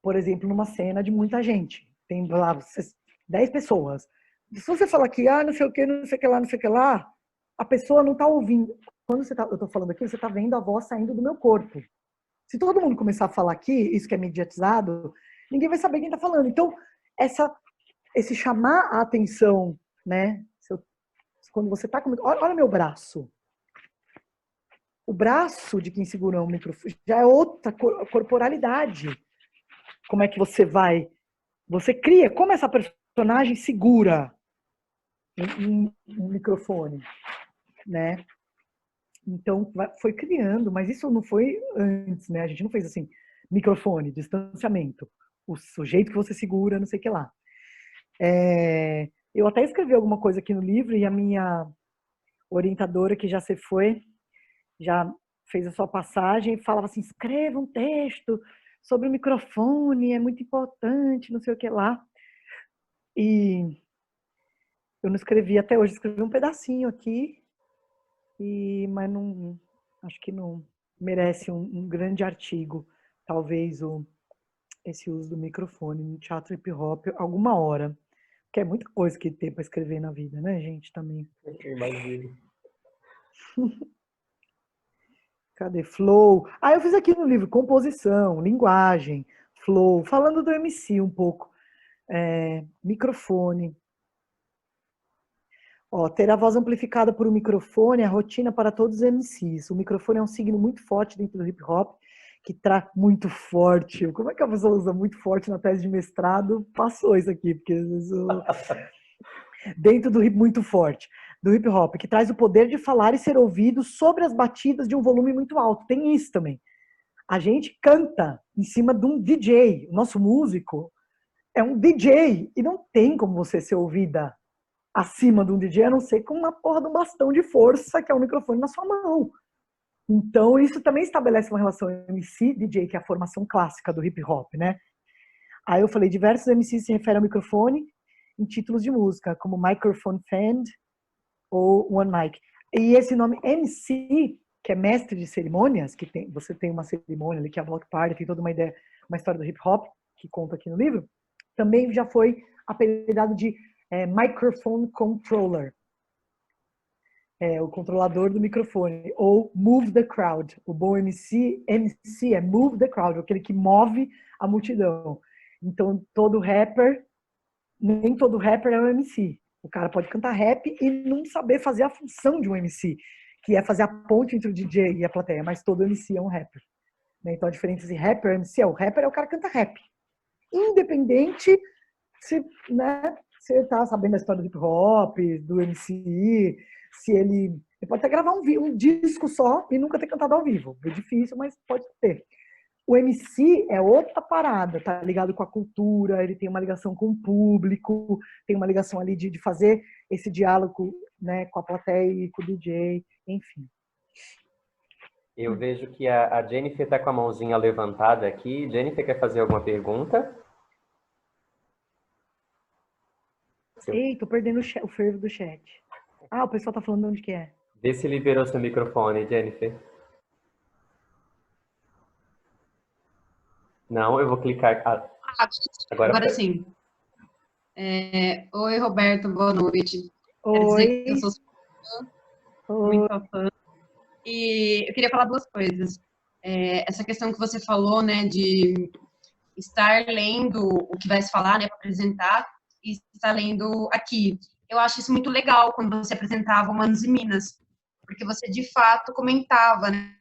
Por exemplo, numa cena de muita gente. Tem lá 10 pessoas. Se você falar que, não sei o que, não sei o que lá, não sei o que lá, a pessoa não está ouvindo. Quando eu estou falando aqui, você está vendo a voz saindo do meu corpo. Se todo mundo começar a falar aqui, isso que é mediatizado, ninguém vai saber quem está falando. Então, esse chamar a atenção, né? Quando você está comigo, olha meu braço. O braço de quem segura o microfone já é outra corporalidade. Como é que você vai? Você cria, como essa personagem segura um microfone, né? Então, foi criando, mas isso não foi antes, né? A gente não fez assim, microfone, distanciamento, o sujeito que você segura, não sei o que lá. Eu até escrevi alguma coisa aqui no livro e a minha orientadora, que já se foi, já fez a sua passagem, falava assim, escreva um texto sobre o microfone, é muito importante, não sei o que lá. E eu não escrevi até hoje, escrevi um pedacinho aqui, mas não, acho que não merece um grande artigo, talvez esse uso do microfone no teatro hip hop alguma hora, que é muita coisa que tem para escrever na vida, né, gente, também.
Imagino.
Cadê? Flow. Eu fiz aqui no livro composição, linguagem, flow, falando do MC um pouco. Microfone. Ter a voz amplificada por um microfone é a rotina para todos os MCs. O microfone é um signo muito forte dentro do hip hop, que traz muito forte. Como é que a pessoa usa muito forte na tese de mestrado? Passou isso aqui, porque dentro do hip muito forte, do hip hop, que traz o poder de falar e ser ouvido sobre as batidas de um volume muito alto. Tem isso também. A gente canta em cima de um DJ. O nosso músico é um DJ e não tem como você ser ouvida acima de um DJ, a não ser com uma porra de um bastão de força, que é o microfone na sua mão. Então, isso também estabelece uma relação MC-DJ, que é a formação clássica do hip hop, né? Aí eu falei, diversos MCs se referem ao microfone em títulos de música, como Microphone Fend ou One Mic. E esse nome MC, que é mestre de cerimônias, que você tem uma cerimônia ali, que é a Block Party, tem toda uma ideia, uma história do hip hop, que conta aqui no livro, também já foi apelidado de Microphone Controller, o controlador do microfone, ou Move the Crowd. O bom MC é Move the Crowd, aquele que move a multidão. Então, nem todo rapper é um MC. O cara pode cantar rap e não saber fazer a função de um MC, que é fazer a ponte entre o DJ e a plateia, mas todo MC é um rapper. Então, a diferença entre rapper e MC o rapper é o cara que canta rap. Independente se, né, se ele tá sabendo da história do hip hop, do MC, se ele pode até gravar um disco só e nunca ter cantado ao vivo. É difícil, mas pode ter. O MC é outra parada, tá ligado com a cultura, ele tem uma ligação com o público, tem uma ligação ali de fazer esse diálogo, né, com a plateia e com o DJ, enfim.
Eu vejo que a Jennifer está com a mãozinha levantada aqui. Jennifer, quer fazer alguma pergunta?
Ei, tô perdendo o fervo do chat. O pessoal tá falando de onde que é.
Vê se liberou seu microfone, Jennifer. Não, eu vou clicar.
Agora sim. Oi, Roberto, boa noite.
Oi.
Quero dizer que eu sou muito fã. E eu queria falar duas coisas. Essa questão que você falou, né, de estar lendo o que vai se falar, né, para apresentar, e estar lendo aqui. Eu acho isso muito legal quando você apresentava Humanos e Minas, porque você de fato comentava, né,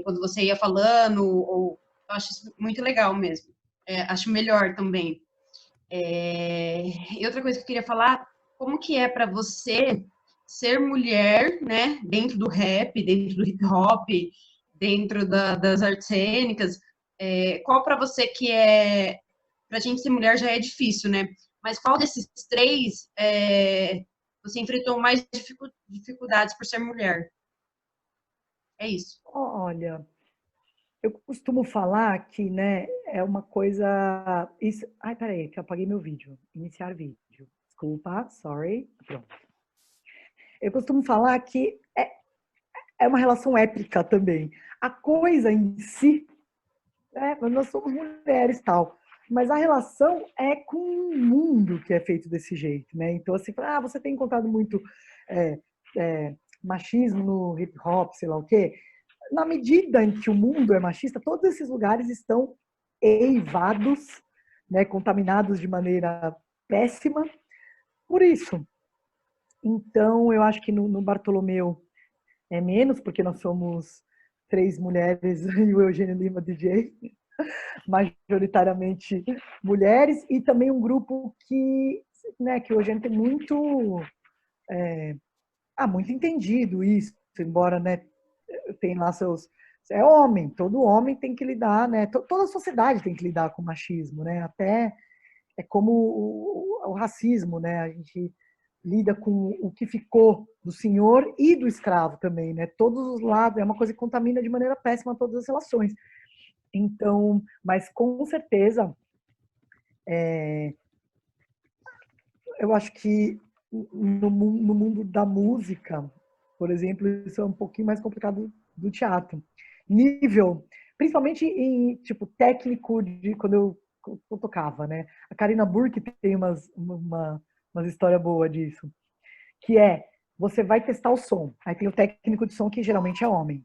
quando você ia falando, eu acho isso muito legal mesmo. Acho melhor também. E outra coisa que eu queria falar, como que é para você ser mulher, né, dentro do rap, dentro do hip hop, dentro das artes cênicas, qual para você que é, para a gente ser mulher já é difícil, né? Mas qual desses três você enfrentou mais dificuldades por ser mulher? É isso.
Olha, eu costumo falar que, né, é uma coisa... Isso... peraí, que eu apaguei meu vídeo. Iniciar vídeo. Desculpa, sorry. Pronto. Eu costumo falar que é uma relação épica também. A coisa em si, nós somos mulheres e tal, mas a relação é com o mundo que é feito desse jeito, né? Então, assim, você tem encontrado muito machismo no hip hop, sei lá o quê. na medida em que o mundo é machista, todos esses lugares estão eivados, né, contaminados de maneira péssima por isso. Então, eu acho que no Bartolomeu é menos, porque nós somos 3 mulheres e o Eugênio Lima, DJ, majoritariamente mulheres, e também um grupo que, né, que o Eugênio tem muito, muito entendido isso, embora, né, tem lá seus... É homem, todo homem tem que lidar, né? Toda a sociedade tem que lidar com o machismo, né? Até é como o racismo, né? A gente lida com o que ficou do senhor e do escravo também, né? Todos os lados, é uma coisa que contamina de maneira péssima todas as relações. Então, mas com certeza, eu acho que no mundo da música, por exemplo, isso é um pouquinho mais complicado do teatro. Nível, principalmente em tipo técnico de quando eu tocava, né? A Karina Burke tem uma história boa disso, que é você vai testar o som, aí tem o técnico de som que geralmente é homem,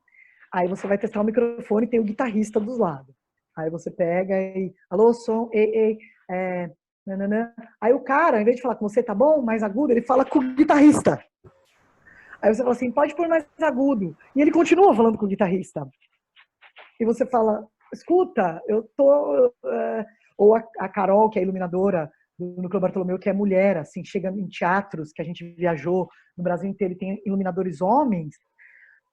aí você vai testar o microfone e tem o guitarrista dos lados, aí você pega e alô som, nananã. Aí o cara, ao invés de falar com você, tá bom, mais agudo, ele fala com o guitarrista. Aí você fala assim, pode pôr mais agudo. E ele continua falando com o guitarrista. E você fala, escuta, eu tô... Ou a Carol, que é a iluminadora do Núcleo Bartolomeu, que é mulher, assim, chega em teatros que a gente viajou no Brasil inteiro e tem iluminadores homens,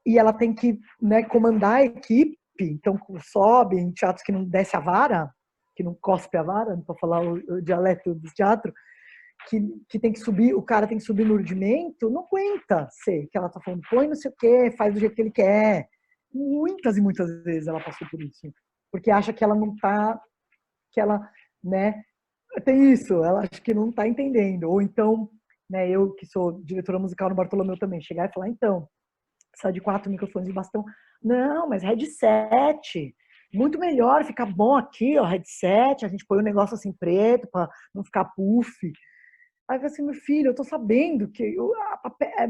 e ela tem que, né, comandar a equipe, então sobe em teatros que não desce a vara, que não cospe a vara, para falar o dialeto do teatro, que tem que subir, o cara tem que subir no rudimento, não aguenta ser que ela tá falando, põe não sei o quê, faz do jeito que ele quer. Muitas e muitas vezes ela passou por isso, porque acha que ela não tá, que ela, né, tem isso, ela acha que não tá entendendo. Ou então, né, eu que sou diretora musical no Bartolomeu também, chegar e falar, então, precisa de 4 microfones de bastão. Não, mas headset, muito melhor, fica bom aqui, ó, headset, a gente põe um negócio assim preto para não ficar puff. Aí eu falei assim, meu filho, eu tô sabendo que o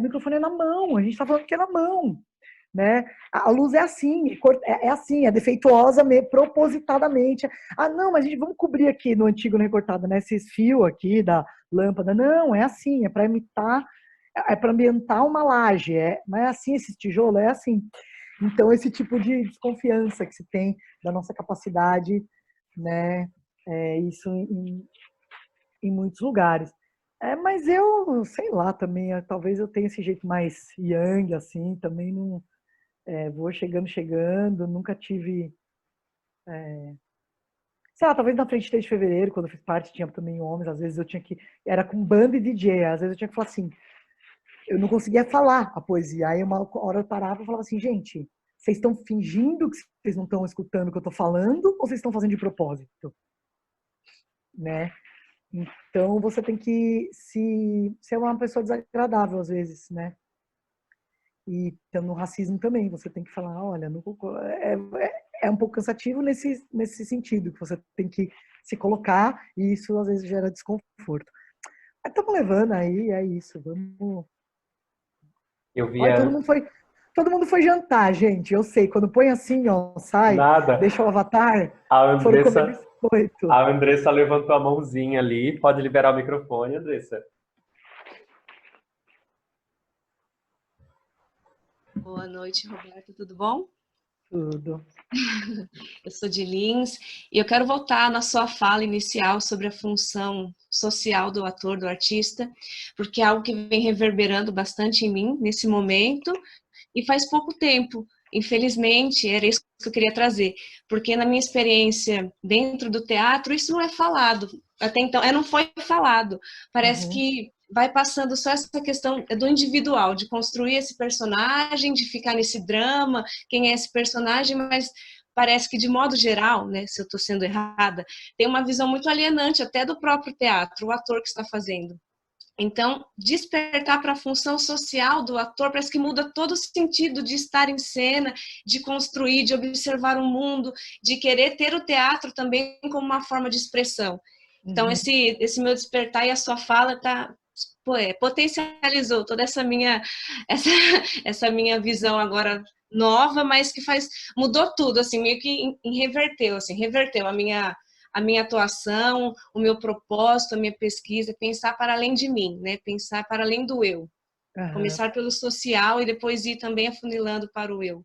microfone é na mão, a gente tá falando que é na mão, né? A luz é assim, é assim, é defeituosa propositadamente. Ah, não, mas a gente vamos cobrir aqui no antigo, no recortado, né? Esses fios aqui da lâmpada. Não, é assim, é para imitar, é para ambientar uma laje, não é assim esse tijolo, é assim. Então, esse tipo de desconfiança que se tem da nossa capacidade, né? Isso em muitos lugares. Mas eu, sei lá, também, talvez eu tenha esse jeito mais yang, assim, também não vou chegando, nunca tive, sei lá, talvez na frente de 3 de fevereiro, quando eu fiz parte, tinha também homens, às vezes eu tinha que, era com banda e DJ, às vezes eu tinha que falar assim, eu não conseguia falar a poesia, aí uma hora eu parava e falava assim, gente, vocês estão fingindo que vocês não estão escutando o que eu estou falando, ou vocês estão fazendo de propósito? Né? Então, você tem que ser uma pessoa desagradável, às vezes, né? E no racismo também, você tem que falar, olha, não, é um pouco cansativo nesse sentido, que você tem que se colocar e isso, às vezes, gera desconforto. Mas estamos levando aí, é isso, vamos...
Eu vi
Olha, todo mundo foi jantar, gente, eu sei, quando põe assim, ó, sai,
nada.
deixa o avatar,
A
foram comer
Andressa,
biscoito.
a Andressa levantou a mãozinha ali. Pode liberar o microfone, Andressa.
Boa noite, Roberto, tudo bom?
Tudo.
Eu sou de Lins e eu quero voltar na sua fala inicial sobre a função social do ator, do artista, porque é algo que vem reverberando bastante em mim nesse momento e faz pouco tempo. Infelizmente, era isso que eu queria trazer, porque na minha experiência dentro do teatro, isso não é falado. Até então, não foi falado. Parece que vai passando só essa questão do individual, de construir esse personagem, de ficar nesse drama, quem é esse personagem, mas parece que, de modo geral, né, se eu estou sendo errada, tem uma visão muito alienante até do próprio teatro, o ator que está fazendo. Então, despertar para a função social do ator parece que muda todo o sentido de estar em cena, de construir, de observar o mundo, de querer ter o teatro também como uma forma de expressão. Então, esse meu despertar e a sua fala potencializou toda essa minha visão agora nova, mas que mudou tudo, assim, meio que reverteu, assim, reverteu a minha atuação, o meu propósito, a minha pesquisa, pensar para além de mim, né? Pensar para além do eu.
Aham.
Começar pelo social e depois ir também afunilando para o eu.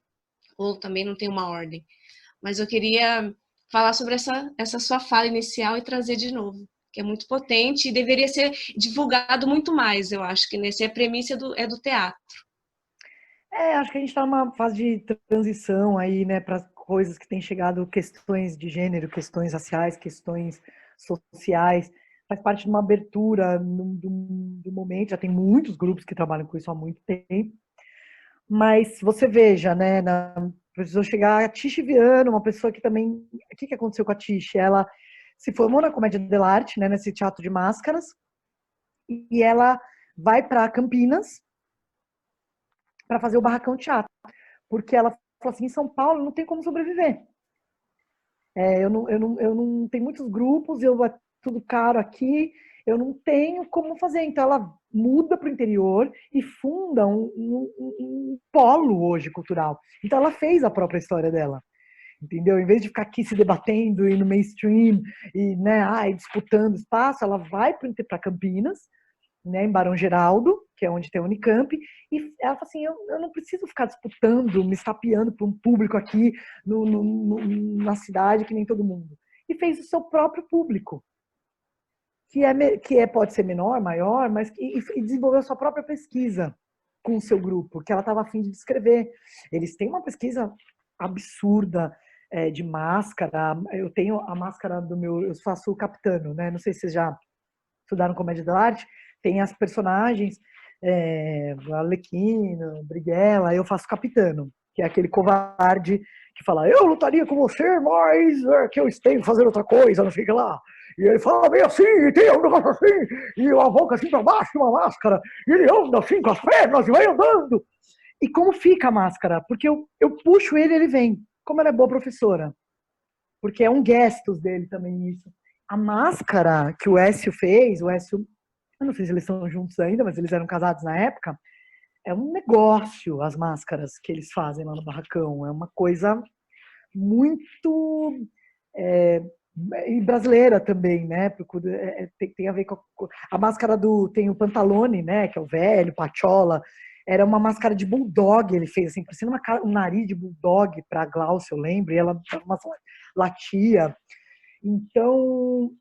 Ou também não tem uma ordem. Mas eu queria falar sobre essa sua fala inicial e trazer de novo, que é muito potente e deveria ser divulgado muito mais, eu acho que nessa é a premissa do teatro.
Acho que a gente está numa fase de transição aí, né, para coisas que têm chegado, questões de gênero, questões raciais, questões sociais. Faz parte de uma abertura do momento. Já tem muitos grupos que trabalham com isso há muito tempo. Mas você veja, né, precisou chegar a Tiche Viana, uma pessoa que também... O que aconteceu com a Tiche? Ela se formou na Comédia dell'arte, né, nesse teatro de máscaras, e ela vai para Campinas para fazer o Barracão Teatro, porque ela falou assim, em São Paulo não tem como sobreviver. Eu não tenho muitos grupos, é tudo caro aqui, eu não tenho como fazer. Então ela muda para o interior e funda um polo hoje cultural. Então ela fez a própria história dela, entendeu? Em vez de ficar aqui se debatendo e no mainstream e, né, disputando espaço, ela vai para Campinas, né, em Barão Geraldo, que é onde tem a Unicamp, e ela fala assim, eu não preciso ficar disputando, me estapeando para um público aqui na cidade que nem todo mundo. E fez o seu próprio público, pode ser menor, maior, mas e desenvolveu a sua própria pesquisa com o seu grupo, que ela estava a fim de descrever. Eles têm uma pesquisa absurda de máscara. Eu tenho a máscara eu faço o Capitano, né? Não sei se vocês já estudaram comédia dell'arte. Tem as personagens, Arlequino, Brighella, eu faço Capitano, que é aquele covarde que fala, eu lutaria com você, mas que eu tenho que fazer outra coisa, não fica lá. E ele fala bem assim, e tem um negócio assim, e a boca assim para baixo, uma máscara, e ele anda assim com as pernas e vai andando. E como fica a máscara? Porque eu puxo ele, ele vem. Como ela é boa professora. Porque é um gestos dele também isso. A máscara que o Écio fez, eu não sei se eles estão juntos ainda, mas eles eram casados na época, é um negócio as máscaras que eles fazem lá no Barracão. É uma coisa muito e brasileira também, né? Tem a ver com a máscara tem o Pantalone, né? Que é o velho, Pachola. Era uma máscara de bulldog, ele fez assim, parecendo um nariz de bulldog para a Glaucia, eu lembro, e ela latia. Então,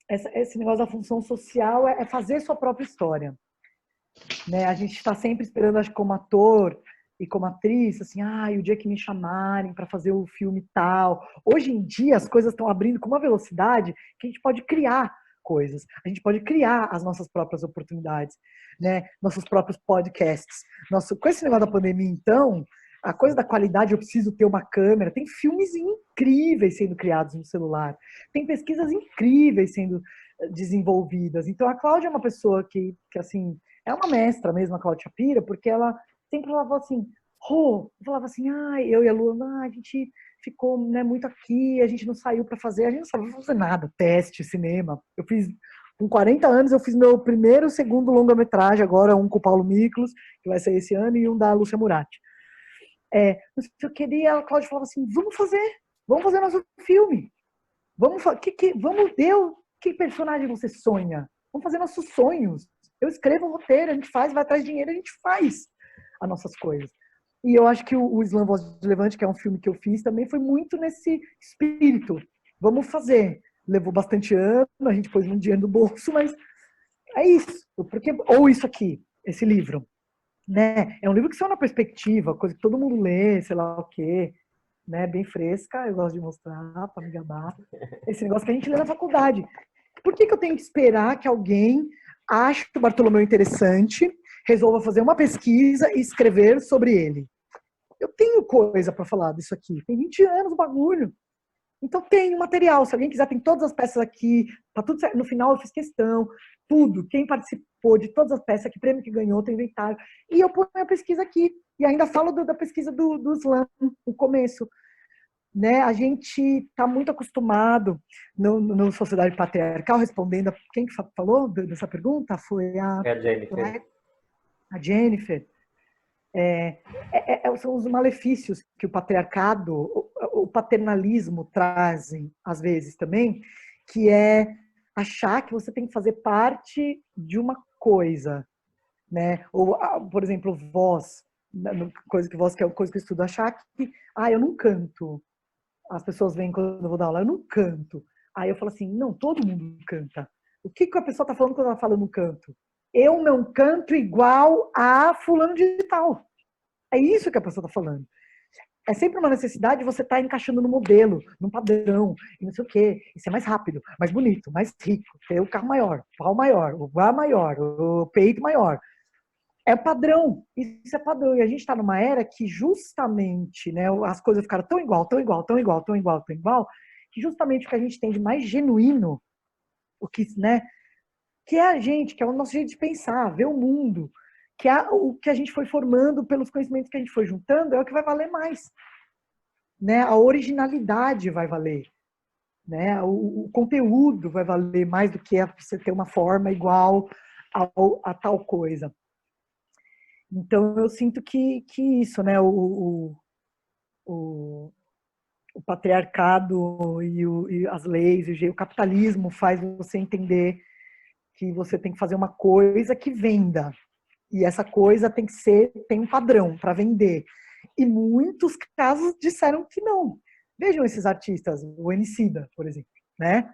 esse negócio da função social é fazer sua própria história. Né? A gente está sempre esperando, acho que como ator e como atriz, assim, o dia que me chamarem para fazer o filme tal. Hoje em dia, as coisas estão abrindo com uma velocidade que a gente pode criar coisas. A gente pode criar as nossas próprias oportunidades, né? Nossos próprios podcasts. Com esse negócio da pandemia, então, a coisa da qualidade, eu preciso ter uma câmera. Tem filmes incríveis sendo criados no celular. Tem pesquisas incríveis sendo desenvolvidas. Então, a Cláudia é uma pessoa que assim, é uma mestra mesmo, a Cláudia Pira, porque ela sempre falava assim, falava assim, eu e a Lu, a gente ficou, né, muito aqui, a gente não saiu para fazer, a gente não sabia fazer nada, teste, cinema. Eu fiz, com 40 anos, eu fiz meu primeiro, segundo longa-metragem, agora um com o Paulo Miklos, que vai sair esse ano, e um da Lúcia Murati. Eu queria, a Cláudia falava assim, vamos fazer nosso filme. Que personagem você sonha? Vamos fazer nossos sonhos. Eu escrevo um roteiro, a gente faz, vai atrás de dinheiro, a gente faz as nossas coisas. E eu acho que o Islã Voz de Levante, que é um filme que eu fiz, também foi muito nesse espírito. Vamos fazer. Levou bastante ano, a gente pôs muito dinheiro no bolso, mas é isso. Ou isso aqui, esse livro. Né? É um livro que só na perspectiva, coisa que todo mundo lê, sei lá o quê. Né? Bem fresca, eu gosto de mostrar para me gabar. Esse negócio que a gente lê na faculdade. Por que eu tenho que esperar que alguém ache o Bartolomeu interessante, resolva fazer uma pesquisa e escrever sobre ele? Eu tenho coisa para falar disso aqui. Tem 20 anos o bagulho. Então tem material. Se alguém quiser, tem todas as peças aqui. Tá tudo certo. No final eu fiz questão. Tudo. Quem participou de todas as peças, que prêmio que ganhou, tem inventário. E eu ponho a pesquisa aqui. E ainda falo da pesquisa do Slam, no começo. Né? A gente está muito acostumado no Sociedade Patriarcal, respondendo a quem que falou dessa pergunta? Foi
a Jennifer.
A Jennifer. São os malefícios que o patriarcado, o paternalismo trazem, às vezes também, que é achar que você tem que fazer parte de uma coisa, né? Ou, por exemplo, voz, coisa que é uma coisa que eu estudo, achar que, eu não canto. As pessoas vêm quando eu vou dar aula, eu não canto. Aí eu falo assim, não, todo mundo canta. O que a pessoa está falando quando ela fala eu não canto? Eu não canto igual a fulano de tal. É isso que a pessoa está falando. É sempre uma necessidade de você estar encaixando no modelo, no padrão, e não sei o quê. E ser mais rápido, mais bonito, mais rico, ter o carro maior, o pau maior, o vá maior, o peito maior. É padrão, isso é padrão. E a gente está numa era que justamente, né, as coisas ficaram tão igual, tão igual, tão igual, tão igual, tão igual, que justamente o que a gente tem de mais genuíno, o que, né, que é a gente, que é o nosso jeito de pensar, ver o mundo, que é o que a gente foi formando pelos conhecimentos que a gente foi juntando, é o que vai valer mais. Né? A originalidade vai valer. Né? O conteúdo vai valer mais do que você ter uma forma igual a tal coisa. Então, eu sinto que isso, né? O patriarcado e as leis, o capitalismo faz você entender que você tem que fazer uma coisa que venda. E essa coisa tem um padrão para vender. E muitos casos disseram que não. Vejam esses artistas, o Emicida, por exemplo, né?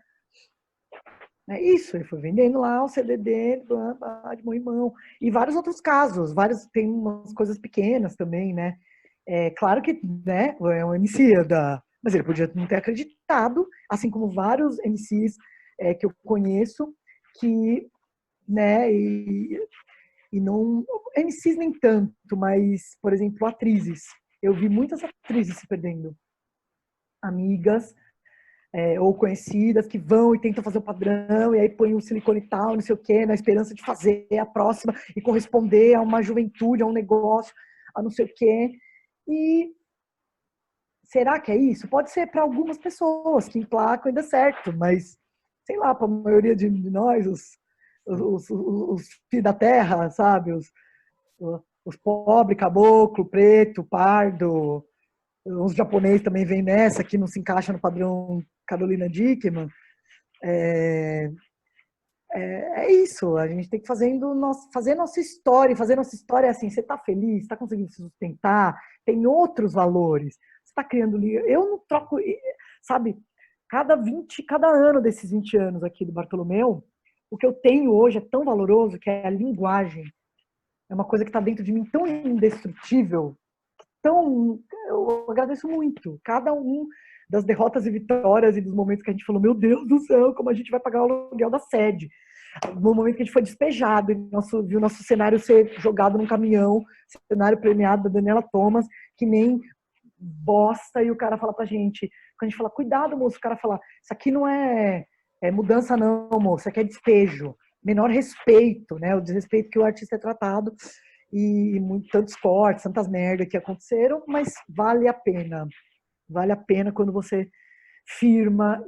É isso, ele foi vendendo lá o CD dele, de mão em mão. E vários outros casos, tem umas coisas pequenas também, né? É claro que, né, é um Emicida, mas ele podia não ter acreditado, assim como vários MCs que eu conheço, que, né, e não... MCs nem tanto, mas, por exemplo, atrizes. Eu vi muitas atrizes se perdendo. Amigas, ou conhecidas, que vão e tentam fazer o padrão, e aí põem um silicone e tal, não sei o quê, na esperança de fazer a próxima e corresponder a uma juventude, a um negócio, a não sei o quê. E será que é isso? Pode ser para algumas pessoas que emplacam e dá certo, mas, sei lá, para a maioria de nós, os filhos da terra, sabe? Os pobres, caboclo, preto, pardo, os japoneses também vêm nessa, que não se encaixa no padrão Carolina Dickman. É isso, a gente tem que fazer nossa história. Fazer nossa história é assim, você está feliz, está conseguindo se sustentar, tem outros valores. Você está criando... Eu não troco... Sabe, cada ano desses 20 anos aqui do Bartolomeu, o que eu tenho hoje é tão valoroso, que é a linguagem. É uma coisa que está dentro de mim tão indestrutível. Então, eu agradeço muito cada um das derrotas e vitórias e dos momentos que a gente falou, meu Deus do céu, como a gente vai pagar o aluguel da sede. No momento que a gente foi despejado e viu nosso cenário ser jogado num caminhão, cenário premiado da Daniela Thomas, que nem bosta, e o cara fala pra gente, quando a gente fala, cuidado, moço, o cara fala, isso aqui não é mudança não, moço, isso aqui é despejo. Menor respeito, né? O desrespeito que o artista é tratado, e tantos cortes, tantas merdas que aconteceram, mas vale a pena. Vale a pena quando você firma,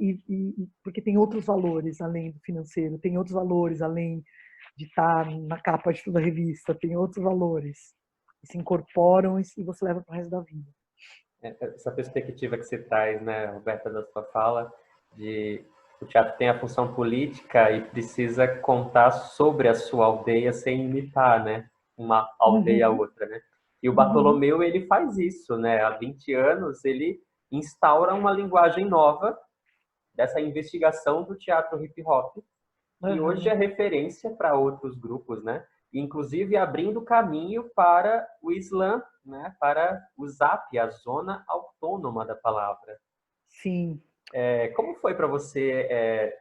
porque tem outros valores além do financeiro, tem outros valores além de estar na capa de toda a revista, tem outros valores que se incorporam e você leva para o resto da vida.
Essa perspectiva que você traz, né, Roberta, da sua fala, de o teatro tem a função política e precisa contar sobre a sua aldeia sem imitar, né, uma aldeia a outra, né? E o Bartolomeu, ele faz isso, né? Há 20 anos, ele instaura uma linguagem nova dessa investigação do teatro hip-hop, que hoje é referência para outros grupos, né? Inclusive abrindo caminho para o slam, né? Para o ZAP, a zona autônoma da palavra.
Sim.
Como foi para você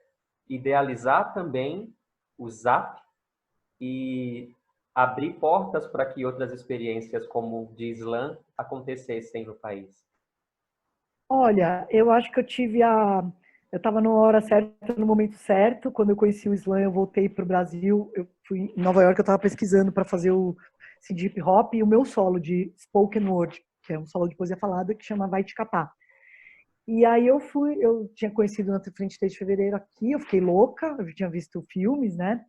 idealizar também o ZAP e abrir portas para que outras experiências como de slam acontecessem no país?
Olha, eu acho que eu estava na hora certa, no momento certo. Quando eu conheci o slam, eu voltei para o Brasil. Eu fui em Nova York, eu estava pesquisando para fazer o hip hop e o meu solo de spoken word, que é um solo de poesia falada que chama Vai Te Catar. E aí eu tinha conhecido na Frente 3 de Fevereiro aqui, eu fiquei louca, eu tinha visto filmes, né?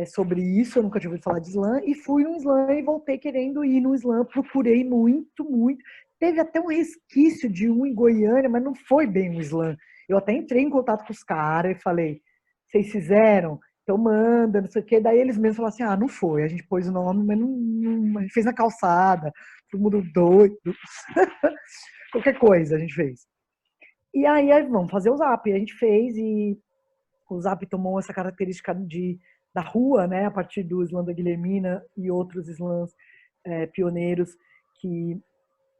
sobre isso, eu nunca tinha ouvido falar de slam, e fui num slam e voltei querendo ir num slam, procurei muito, muito. Teve até um resquício de um em Goiânia, mas não foi bem um slam. Eu até entrei em contato com os caras e falei, vocês fizeram? Então manda, não sei o quê. Daí eles mesmos falaram assim, ah, não foi. A gente pôs o nome, mas não a gente fez na calçada, todo mundo doido. Qualquer coisa a gente fez. E aí, vamos fazer o Zap. A gente fez e o Zap tomou essa característica da rua, né, a partir do slam da Guilhermina e outros slams pioneiros que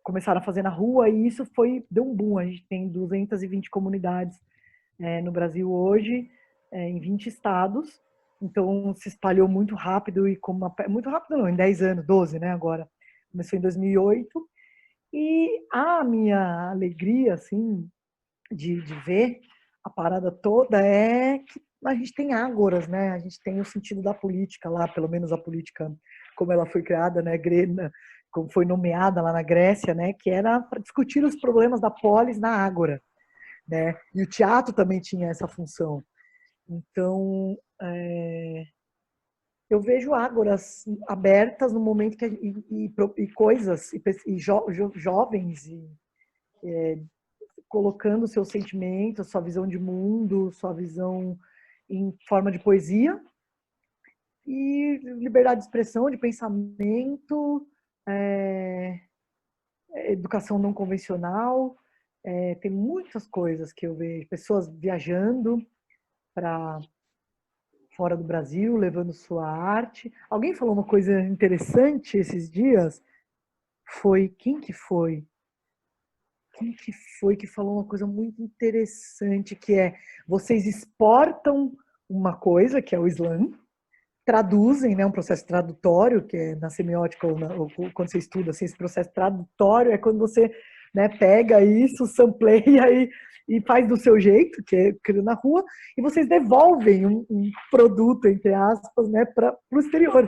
começaram a fazer na rua, e isso deu um boom. A gente tem 220 comunidades no Brasil hoje, em 20 estados, então se espalhou muito rápido, e muito rápido não, em 10 anos, 12, né, agora. Começou em 2008, e a minha alegria, assim, de ver a parada toda é que a gente tem ágoras, né? A gente tem o sentido da política lá, pelo menos a política como ela foi criada, né, como foi nomeada lá na Grécia, né, que era para discutir os problemas da polis na ágora, né? E o teatro também tinha essa função. Então, eu vejo ágoras abertas no momento que e coisas e jovens colocando seus sentimentos, sua visão de mundo, sua visão em forma de poesia, e liberdade de expressão, de pensamento, educação não convencional. Tem muitas coisas que eu vejo, pessoas viajando para fora do Brasil, levando sua arte. Alguém falou uma coisa interessante esses dias, quem que foi? Quem que foi que falou uma coisa muito interessante, que vocês exportam uma coisa, que é o slam, traduzem, né, um processo tradutório, que é na semiótica, ou quando você estuda assim, esse processo tradutório é quando você, né, pega isso, sampleia e faz do seu jeito, que é criando na rua, e vocês devolvem um produto, entre aspas, né, para o exterior,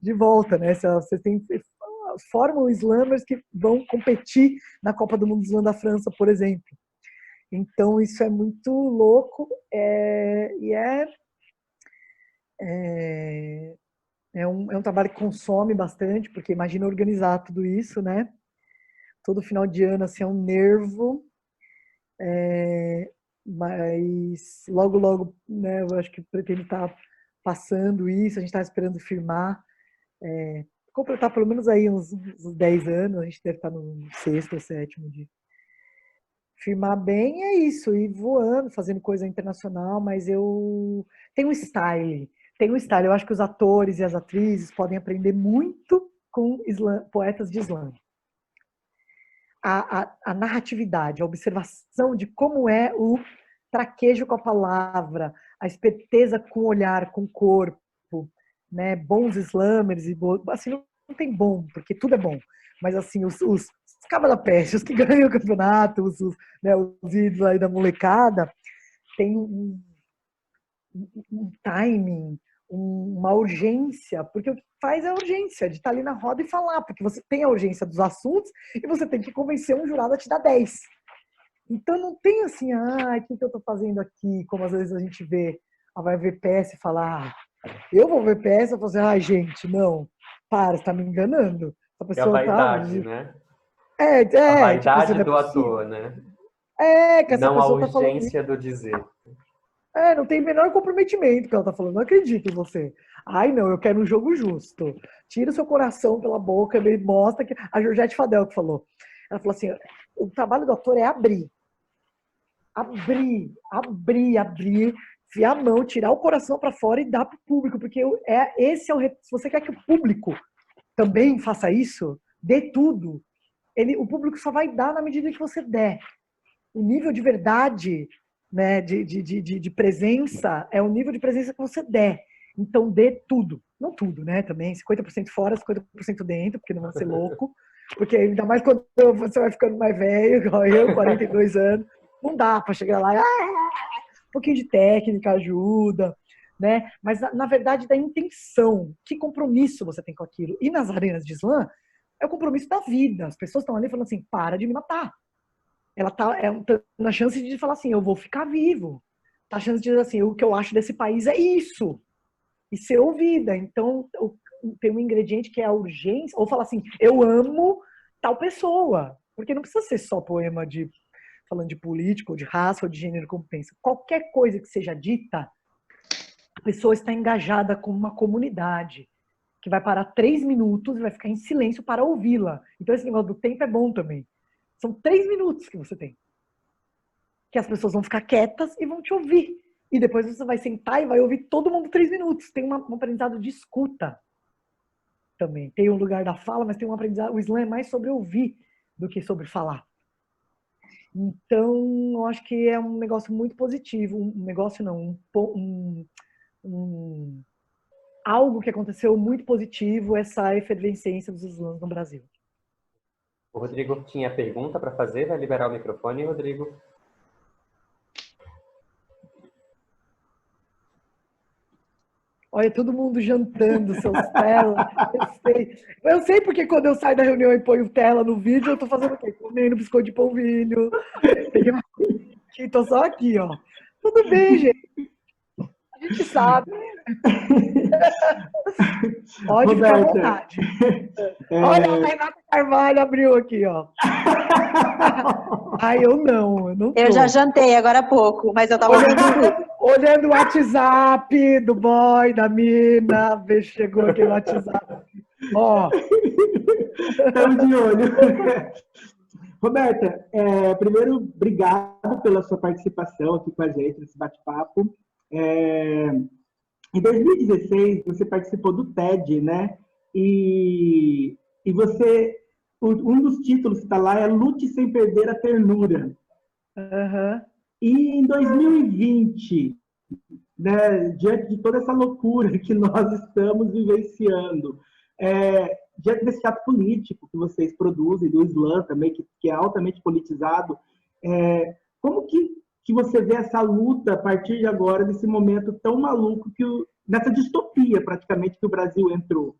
de volta, né? Vocês formam slammers que vão competir na Copa do Mundo de Slam da França, por exemplo. Então, isso é muito louco, e é um trabalho que consome bastante, porque imagina organizar tudo isso, né? Todo final de ano, assim, é um nervo, mas logo, né, eu acho que pretendo estar passando isso, a gente está esperando firmar, completar pelo menos aí uns 10 anos, a gente deve estar no 6º ou 7º dia. Firmar bem é isso, ir voando, fazendo coisa internacional, mas eu tenho um style. Eu acho que os atores e as atrizes podem aprender muito com poetas de slam. A narratividade, a observação de como é o traquejo com a palavra, a esperteza com o olhar, com o corpo, né? Bons slammers, assim, não tem bom, porque tudo é bom, mas assim, os cabas da peste, os que ganham o campeonato, né, os ídolos aí da molecada, tem um timing, uma urgência, porque o que faz é a urgência de estar ali na roda e falar, porque você tem a urgência dos assuntos e você tem que convencer um jurado a te dar 10. Então não tem assim, o que eu tô fazendo aqui, como às vezes a gente vai ver peça e falar, eu vou ver peça e falar assim, gente, não, você tá me enganando.
A pessoa é a vaidade, né?
A
vaidade tipo, do ator, né?
Que essa
não
pessoa
a urgência do dizer.
Não tem o menor comprometimento que ela tá falando. Não acredito em você. Não, eu quero um jogo justo. Tira o seu coração pela boca e mostra que... A Georgette Fadel que falou. Ela falou assim, o trabalho do ator é abrir. Enfiar a mão, tirar o coração para fora e dar pro público. Porque se você quer que o público também faça isso, dê tudo. O público só vai dar na medida que você der. O nível de verdade, né, de presença é o nível de presença que você der. Então, dê tudo. Não tudo, né, também. 50% fora, 50% dentro, porque não vai ser louco. Porque ainda mais quando você vai ficando mais velho, igual eu, 42 anos, não dá para chegar lá. Um pouquinho de técnica ajuda, né? Mas, na verdade, da intenção. Que compromisso você tem com aquilo? E nas arenas de slam, é o compromisso da vida. As pessoas estão ali falando assim, para de me matar. Ela tá na chance de falar assim, eu vou ficar vivo. Tá a chance de dizer assim, o que eu acho desse país é isso. e ser ouvida. Então, tem um ingrediente que é a urgência, ou falar assim, eu amo tal pessoa, porque não precisa ser só poema falando de político, ou de raça, ou de gênero, como pensa. Qualquer coisa que seja dita, a pessoa está engajada com uma comunidade, que vai parar 3 minutos e vai ficar em silêncio para ouvi-la. Então, esse negócio do tempo é bom também. São 3 minutos que você tem. Que as pessoas vão ficar quietas e vão te ouvir. E depois você vai sentar e vai ouvir todo mundo 3 minutos. Tem um aprendizado de escuta também. Tem um lugar da fala, mas tem um aprendizado... O slam é mais sobre ouvir do que sobre falar. Então, eu acho que é um negócio muito positivo. Um negócio não, algo que aconteceu muito positivo, essa efervescência dos slams no Brasil.
O Rodrigo tinha pergunta para fazer, vai liberar o microfone, Rodrigo.
Olha, todo mundo jantando, seus tela. Eu sei porque quando eu saio da reunião e ponho tela no vídeo, eu tô fazendo o quê? Comendo biscoito de polvilho. Tô só aqui, ó. Tudo bem, gente. A gente sabe. Pode ficar à vontade. Olha, a Renata Carvalho abriu aqui, ó. Ai, eu não tô.
Eu já jantei agora há pouco, mas eu tava
olhando o WhatsApp do boy, da mina, chegou aqui o WhatsApp. Ó.
Estamos de olho. Roberta, primeiro, obrigado pela sua participação aqui com a gente nesse bate-papo. Em 2016, você participou do TED, né? E você, um dos títulos que está lá é Lute Sem Perder a Ternura.
Uhum.
E em 2020, né, diante de toda essa loucura que nós estamos vivenciando, diante desse teatro político que vocês produzem, do slam também, que é altamente politizado, como que você vê essa luta a partir de agora, nesse momento tão maluco, nessa distopia praticamente que o Brasil entrou?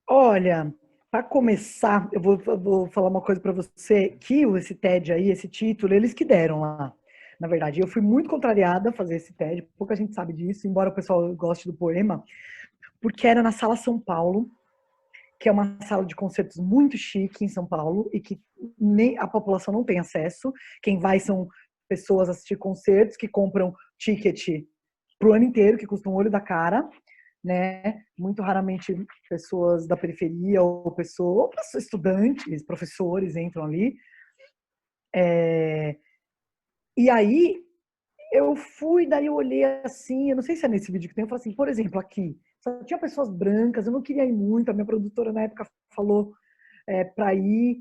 Olha, para começar, eu vou falar uma coisa para você, que esse TED aí, esse título, eles que deram lá. Na verdade, eu fui muito contrariada a fazer esse TED, pouca gente sabe disso, embora o pessoal goste do poema, porque era na Sala São Paulo, que é uma sala de concertos muito chique em São Paulo, e que nem a população não tem acesso. Quem vai são pessoas assistir concertos que compram ticket para o ano inteiro, que custa um olho da cara, né? Muito raramente pessoas da periferia ou pessoas, estudantes, professores entram ali. E aí eu fui, daí eu olhei assim, eu não sei se é nesse vídeo que tem, eu falei assim, por exemplo, aqui, só tinha pessoas brancas, eu não queria ir muito, a minha produtora na época falou para ir.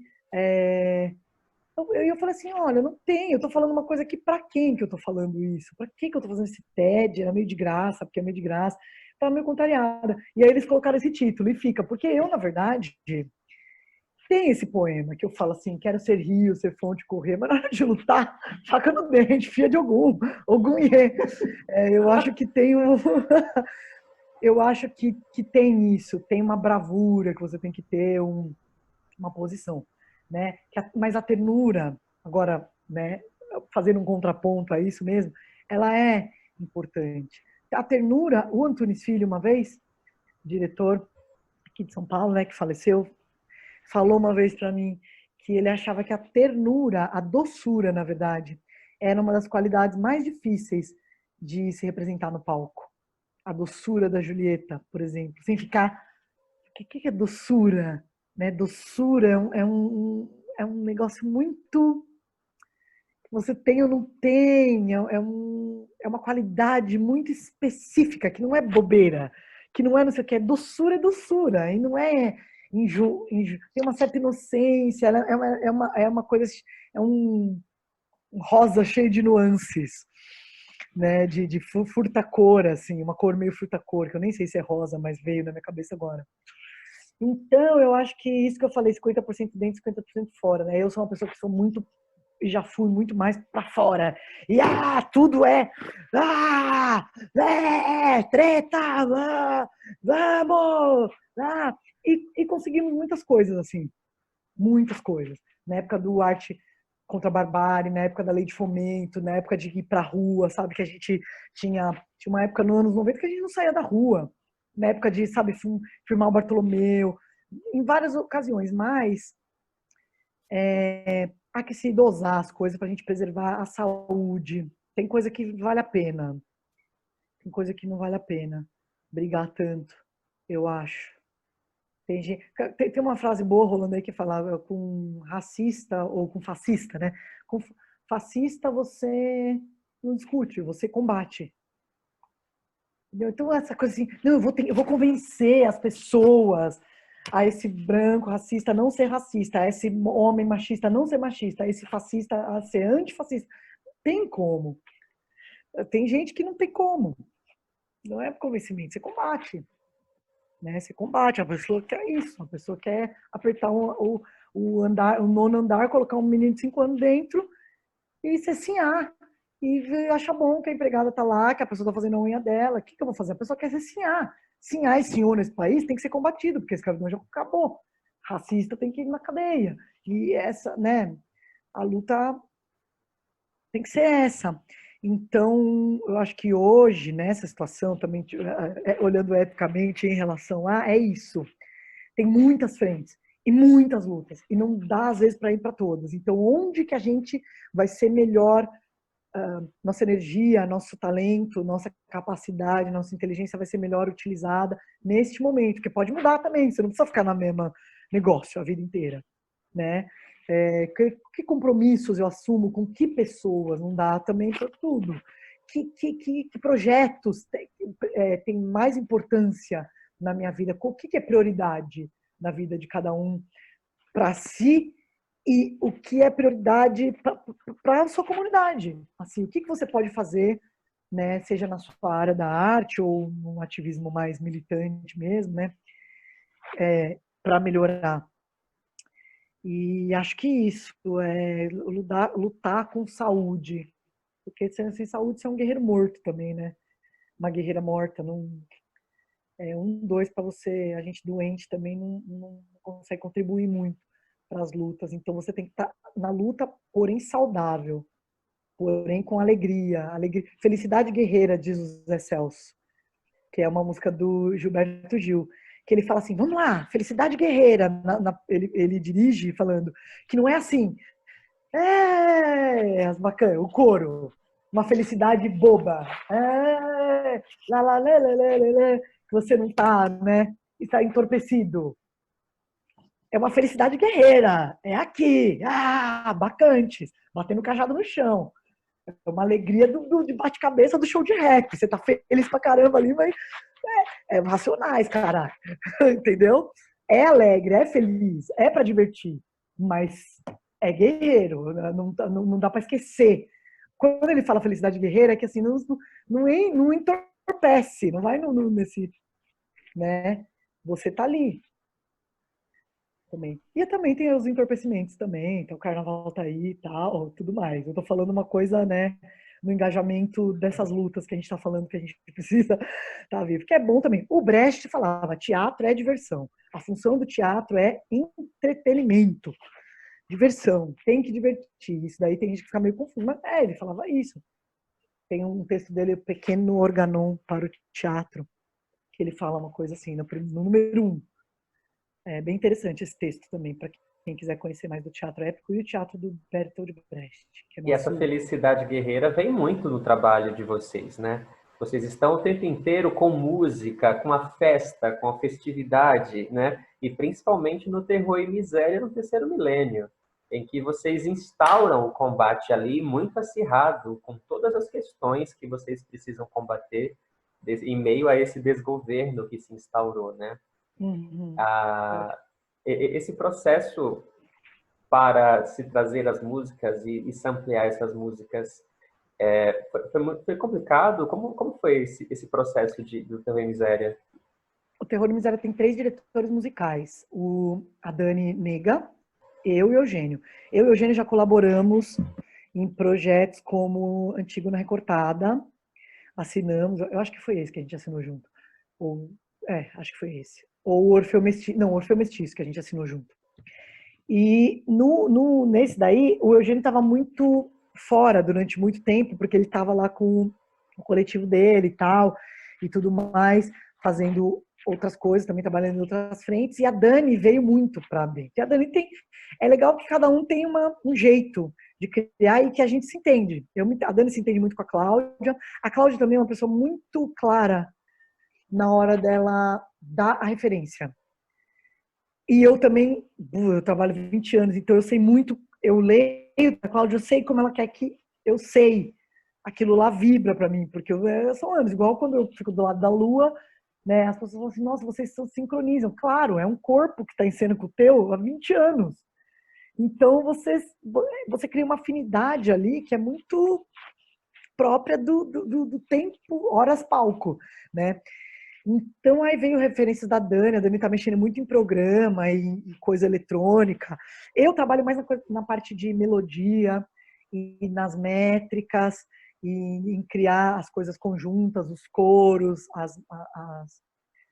Eu falei assim, olha, não tem, eu tô falando uma coisa aqui, para quem que eu tô falando isso? Para que eu tô fazendo esse TED? Era meio de graça, porque é meio de graça. Tava meio contrariada. E aí eles colocaram esse título, e fica, porque eu, na verdade, tem esse poema que eu falo assim, quero ser rio, ser fonte, correr, mas na hora de lutar, faca no dente, fia de algum iê. Eu acho que tem eu acho que tem isso, tem uma bravura que você tem que ter, uma posição. Né? Mas a ternura, agora, né, fazendo um contraponto a isso mesmo, ela é importante. A ternura, o Antunes Filho, uma vez, diretor aqui de São Paulo, né, que faleceu, falou uma vez para mim que ele achava que a ternura, a doçura, na verdade, era uma das qualidades mais difíceis de se representar no palco. A doçura da Julieta, por exemplo, sem ficar... O que é doçura? Né? Doçura é um negócio muito... Você tem ou não tem, é uma qualidade muito específica, que não é bobeira, que não é não sei o que, é doçura, e não é tem uma certa inocência, é uma coisa, é um rosa cheio de nuances, né? De furta-cor, assim, uma cor meio furta-cor, que eu nem sei se é rosa, mas veio na minha cabeça agora. Então, eu acho que isso que eu falei, 50% dentro, 50% fora, né? Eu sou uma pessoa que sou muito, e já fui muito mais para fora. E tudo treta, vamos! E conseguimos muitas coisas, assim. Muitas coisas. Na época do Arte contra a Barbárie, na época da Lei de Fomento, na época de ir pra rua, sabe? Que a gente tinha uma época nos anos 90 que a gente não saía da rua. na época de, sabe, filmar o Bartolomeu, em várias ocasiões, mas há que se dosar as coisas para a gente preservar a saúde. Tem coisa que vale a pena, tem coisa que não vale a pena brigar tanto, eu acho. Tem uma frase boa rolando aí que falava com racista ou com fascista, né? Com fascista você não discute, você combate. Entendeu? Então essa coisa assim, não, eu vou convencer as pessoas a esse branco racista não ser racista, a esse homem machista não ser machista, a esse fascista a ser antifascista. Não tem como. Tem gente que não tem como. Não é convencimento, você combate. Né? Você combate, a pessoa quer isso, a pessoa quer apertar o nono andar, colocar um menino de 5 anos dentro e se assinhar. E acha bom que a empregada está lá, que a pessoa está fazendo a unha dela. O que eu vou fazer? A pessoa quer se assinhar. Sinhar e senhor nesse país tem que ser combatido, porque a escravidão já acabou. Racista tem que ir na cadeia. E essa, né, a luta tem que ser essa. Então, eu acho que hoje, nessa situação, também olhando eticamente em relação é isso. Tem muitas frentes e muitas lutas. E não dá, às vezes, para ir para todas. Então, onde que a gente vai ser melhor, nossa energia, nosso talento, nossa capacidade, nossa inteligência vai ser melhor utilizada neste momento, que pode mudar também. Você não precisa ficar na mesma negócio a vida inteira, né? Que compromissos eu assumo com que pessoas, não dá também para tudo. Que projetos tem mais importância na minha vida? O que é prioridade na vida de cada um para si e o que é prioridade para a sua comunidade? Assim, o que você pode fazer, né, seja na sua área da arte ou num ativismo mais militante mesmo, né, para melhorar. E acho que isso é lutar com saúde. Porque sem saúde você é um guerreiro morto também, né? Uma guerreira morta. Não, 2 para você, a gente doente também não consegue contribuir muito para as lutas. Então você tem que estar na luta, porém saudável. Porém com alegria. Felicidade guerreira, diz o Zé Celso, que é uma música do Gilberto Gil, que ele fala assim, vamos lá, felicidade guerreira. Ele dirige falando que não é assim, as bacanas, o coro, uma felicidade boba, lá, lá, lê, lê, lê, lê, lê, que você não está, né, está entorpecido. É uma felicidade guerreira, é aqui, bacantes, batendo cajado no chão. É uma alegria de bate-cabeça do show de rap. Você tá feliz pra caramba ali, mas Racionais, cara. Entendeu? É alegre, é feliz, é pra divertir, mas é guerreiro, não dá pra esquecer. Quando ele fala felicidade guerreira, é que assim, não entorpece, não vai nesse, né? Você tá ali. Também. E também tem os entorpecimentos também, então o carnaval tá aí e tal, tudo mais. Eu tô falando uma coisa, né, no engajamento dessas lutas que a gente tá falando que a gente precisa tá vivo, que é bom também. O Brecht falava, teatro é diversão. A função do teatro é entretenimento, diversão, tem que divertir. Isso daí tem gente que fica meio confuso, mas ele falava isso. Tem um texto dele, Pequeno Organon para o Teatro, que ele fala uma coisa assim, no número 1. É bem interessante esse texto também, para quem quiser conhecer mais do teatro épico e o teatro do Bertolt Brecht. Que é
E essa felicidade guerreira vem muito no trabalho de vocês, né? Vocês estão o tempo inteiro com música, com a festa, com a festividade, né? E principalmente no Terror e Miséria no Terceiro Milênio, em que vocês instauram o combate ali muito acirrado, com todas as questões que vocês precisam combater em meio a esse desgoverno que se instaurou, né?
Uhum.
Esse processo para se trazer as músicas e samplear essas músicas foi complicado? Como foi esse processo do Terror e Miséria?
O Terror e Miséria tem 3 diretores musicais. A Dani Nega, eu e o Eugênio. Eu e o Eugênio já colaboramos em projetos como Antígona Recortada. Assinamos, eu acho que foi esse que a gente assinou junto. Acho que foi esse. Ou Orfeu Mestiço, não, Orfeu Mestiço, que a gente assinou junto. E nesse daí, o Eugênio estava muito fora durante muito tempo, porque ele estava lá com o coletivo dele e tal, e tudo mais, fazendo outras coisas, também trabalhando em outras frentes, e a Dani veio muito para a BET. A Dani é legal que cada um tem um jeito de criar e que a gente se entende. A Dani se entende muito com a Cláudia também é uma pessoa muito clara na hora dela dar a referência. E eu também, eu trabalho 20 anos, então eu sei muito, eu leio a Cláudia, eu sei como ela quer que eu sei. Aquilo lá vibra para mim, porque são anos, igual quando eu fico do lado da Lua, né, as pessoas falam assim, nossa, vocês se sincronizam. Claro, é um corpo que está em cena com o teu há 20 anos. Então, você cria uma afinidade ali que é muito própria do tempo, horas palco, né? Então, aí veio referências da Dani, a Dani tá mexendo muito em programa e coisa eletrônica. Eu trabalho mais na parte de melodia e nas métricas, e em criar as coisas conjuntas, os coros,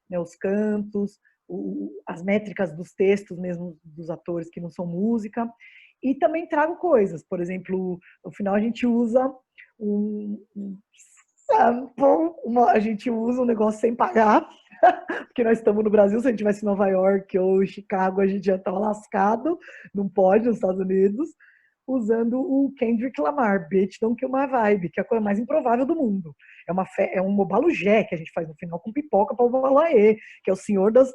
né, os cantos, as métricas dos textos mesmo dos atores que não são música. E também trago coisas, por exemplo, no final a gente usa um sample, a gente usa um negócio sem pagar, porque nós estamos no Brasil, se a gente estivesse em Nova York ou Chicago, a gente já estava lascado, não pode nos Estados Unidos, usando o Kendrick Lamar, Bitch Don't Kill My Vibe, que é a coisa mais improvável do mundo. É um mobalujé que a gente faz no final com pipoca para o Valaê, que é o senhor das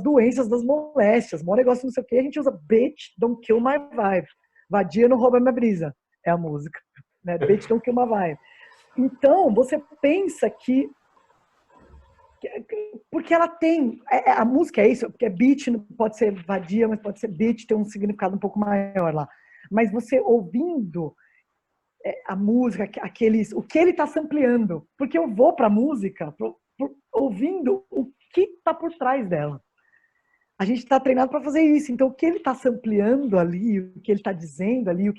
doenças, das moléstias, maior negócio não sei o que, a gente usa Bitch Don't Kill My Vibe. Vadia não rouba minha brisa, é a música, né? Bitch Don't Kill My Vibe. Então, você pensa que porque ela tem, a música é isso, porque beat pode ser vadia, mas pode ser beat, tem um significado um pouco maior lá. Mas você ouvindo a música, o que ele está sampleando, porque eu vou para a música ouvindo o que está por trás dela. A gente está treinado para fazer isso, então o que ele está sampleando ali, o que ele está dizendo ali, o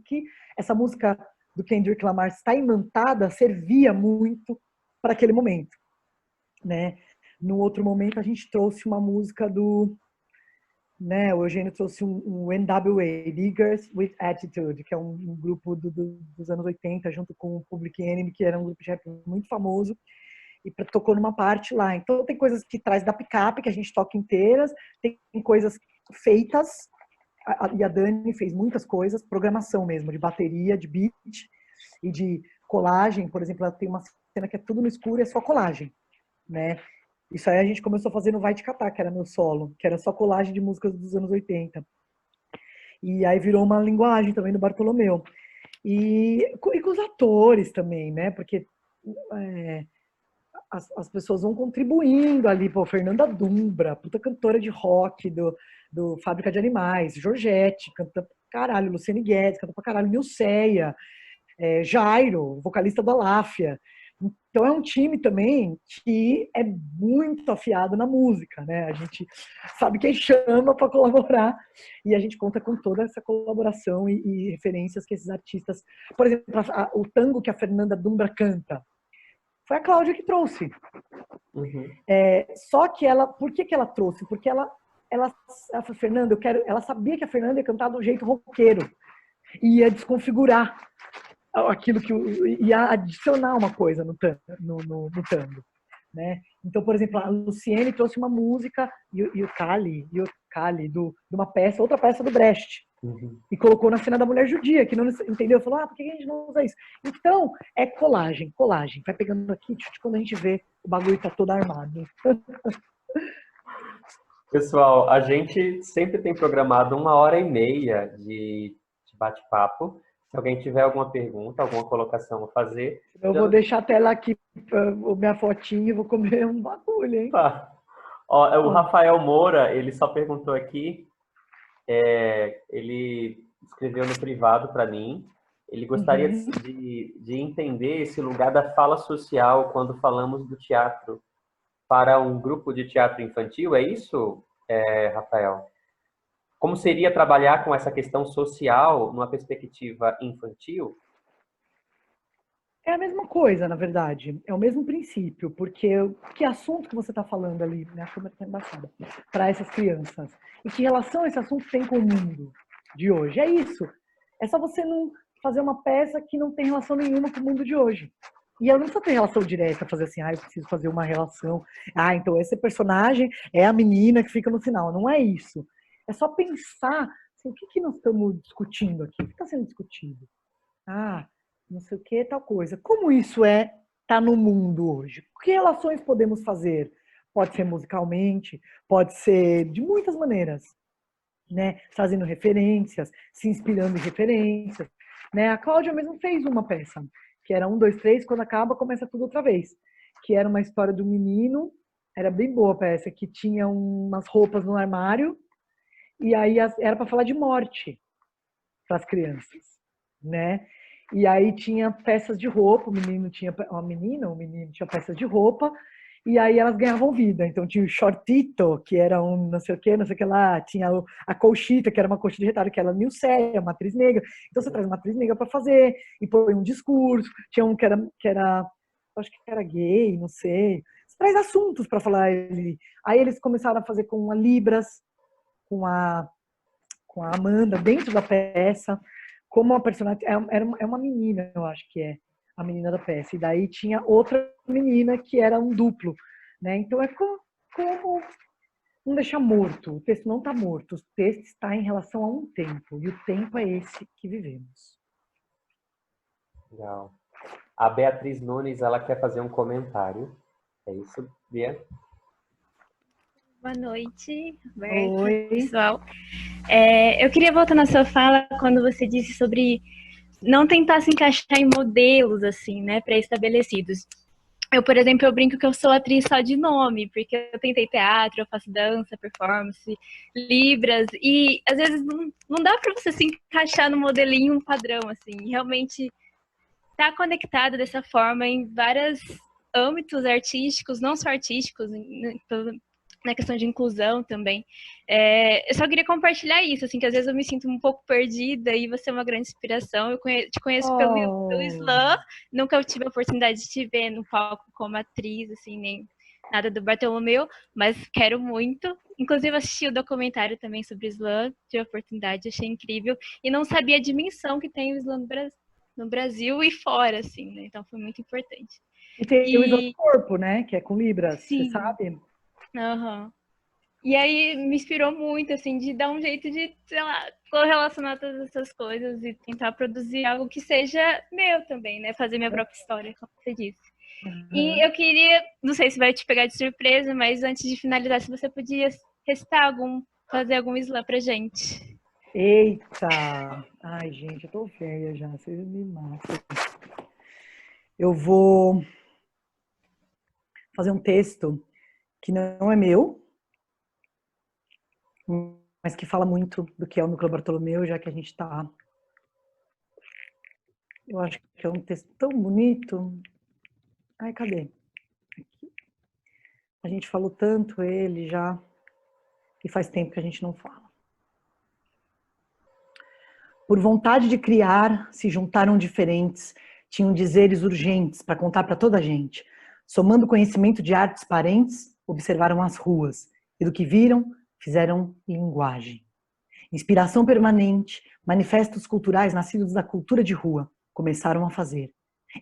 que essa música do Kendrick Lamar está imantada servia muito para aquele momento, né? No outro momento a gente trouxe uma música né, o Eugênio trouxe um NWA, Niggers with Attitude, que é um grupo dos anos 80, junto com o Public Enemy, que era um grupo de rap muito famoso, e tocou numa parte lá. Então tem coisas que traz da picape, que a gente toca inteiras, tem coisas feitas, e a Dani fez muitas coisas, programação mesmo, de bateria, de beat e de colagem. Por exemplo, ela tem uma cena que é tudo no escuro e é só colagem, né? Isso aí a gente começou a fazer no Vai Te Catar, que era meu solo, que era só colagem de músicas dos anos 80. E aí virou uma linguagem também do Bartolomeu. E com os atores também, né? Porque as pessoas vão contribuindo ali. Pô, Fernanda Dumbra, puta cantora de rock do Fábrica de Animais, Georgette, canta pra caralho, Luciane Guedes, canta pra caralho, Nilceia, Jairo, vocalista da Láfia. Então é um time também que é muito afiado na música, né? A gente sabe quem chama para colaborar e a gente conta com toda essa colaboração e referências que esses artistas... Por exemplo, o tango que a Fernanda Dumbra canta, foi a Cláudia que trouxe.
Uhum.
Só que por que ela trouxe? Porque ela falou, Fernanda, ela sabia que a Fernanda ia cantar do jeito roqueiro e ia desconfigurar aquilo que ia adicionar uma coisa no tango, né? Então, por exemplo, a Luciene trouxe uma música e o Cali de uma peça, outra peça do Brecht, e colocou na cena da mulher judia, que não entendeu, falou, por que a gente não usa isso? Então, é colagem, vai pegando aqui, quando a gente vê, o bagulho tá todo armado.
Pessoal, a gente sempre tem programado 1h30 de bate-papo. Se alguém tiver alguma pergunta, alguma colocação a fazer...
Eu vou deixar a tela aqui, minha fotinha, e vou comer um bagulho, hein?
Tá. Ó, o Rafael Moura, ele só perguntou aqui, ele escreveu no privado para mim, ele gostaria de entender esse lugar da fala social quando falamos do teatro para um grupo de teatro infantil, é isso, Rafael? Como seria trabalhar com essa questão social numa perspectiva infantil?
É a mesma coisa, na verdade. É o mesmo princípio, porque que assunto que você está falando ali, né? A câmera está embaçada, para essas crianças? E que relação esse assunto tem com o mundo de hoje? É isso. É só você não fazer uma peça que não tem relação nenhuma com o mundo de hoje. E ela não precisa ter relação direta, fazer assim, eu preciso fazer uma relação. Então esse personagem é a menina que fica no final. Não é isso. É só pensar, assim, o que nós estamos discutindo aqui? O que está sendo discutido? Não sei o que, tal coisa. Como isso tá no mundo hoje? Que relações podemos fazer? Pode ser musicalmente, pode ser de muitas maneiras, né? Fazendo referências, se inspirando em referências, né? A Cláudia mesmo fez uma peça, que era 1, 2, 3, quando acaba, começa tudo outra vez. Que era uma história do menino, era bem boa a peça, que tinha umas roupas no armário, e aí era para falar de morte para as crianças, né? E aí tinha peças de roupa, o menino tinha peças de roupa, e aí elas ganhavam vida. Então tinha o shortito, que era um não sei o que lá, tinha a colchita, que era uma colcha de retalho, que era Nilceia, uma atriz negra. Então você traz uma atriz negra para fazer, e põe um discurso, tinha um que era acho que era gay, não sei. Você traz assuntos para falar ali. Aí eles começaram a fazer com a Libras, com a Amanda, dentro da peça, como a personagem é uma menina, eu acho que é a menina da peça. E daí tinha outra menina que era um duplo, né? Então é como não deixar morto. O texto não está morto. O texto está em relação a um tempo. E o tempo é esse que vivemos.
Legal. A Beatriz Nunes, ela quer fazer um comentário. É isso, Bia?
Boa noite, Roberto,
Oi.
pessoal. Eu queria voltar na sua fala quando você disse sobre não tentar se encaixar em modelos, assim, né, pré-estabelecidos. Eu, por exemplo, eu brinco que eu sou atriz só de nome, porque eu tentei teatro, eu faço dança, performance, libras, e às vezes não dá para você se encaixar no modelinho padrão, assim, realmente tá conectado dessa forma em vários âmbitos artísticos, não só artísticos, na questão de inclusão também. Eu só queria compartilhar isso, assim, que às vezes eu me sinto um pouco perdida e você é uma grande inspiração. Eu te conheço pelo slam, nunca tive a oportunidade de te ver no palco como atriz, assim, nem nada do Bartolomeu, mas quero muito. Inclusive assisti o documentário também sobre o slam, tive a oportunidade, achei incrível, e não sabia a dimensão que tem o slam no Brasil e fora, assim, né? Então foi muito importante.
E tem o Isla do Corpo, né? Que é com Libras,
sim.
você sabe?
Uhum. E aí me inspirou muito, assim, de dar um jeito de, sei lá, correlacionar todas essas coisas e tentar produzir algo que seja meu também, né? Fazer minha própria história, como você disse. E eu queria, não sei se vai te pegar de surpresa, mas antes de finalizar, se você podia recitar fazer algum slam pra gente.
Eita! Ai, gente, eu tô velha já, vocês me matam. Eu vou fazer um texto que não é meu, mas que fala muito do que é o Núcleo Bartolomeu, já que a gente está... Eu acho que é um texto tão bonito. Ai, cadê? Aqui. A gente falou tanto ele já, e faz tempo que a gente não fala. Por vontade de criar, se juntaram diferentes, tinham dizeres urgentes para contar para toda a gente. Somando conhecimento de artes parentes, observaram as ruas, e do que viram, fizeram linguagem. Inspiração permanente, manifestos culturais nascidos da cultura de rua, começaram a fazer.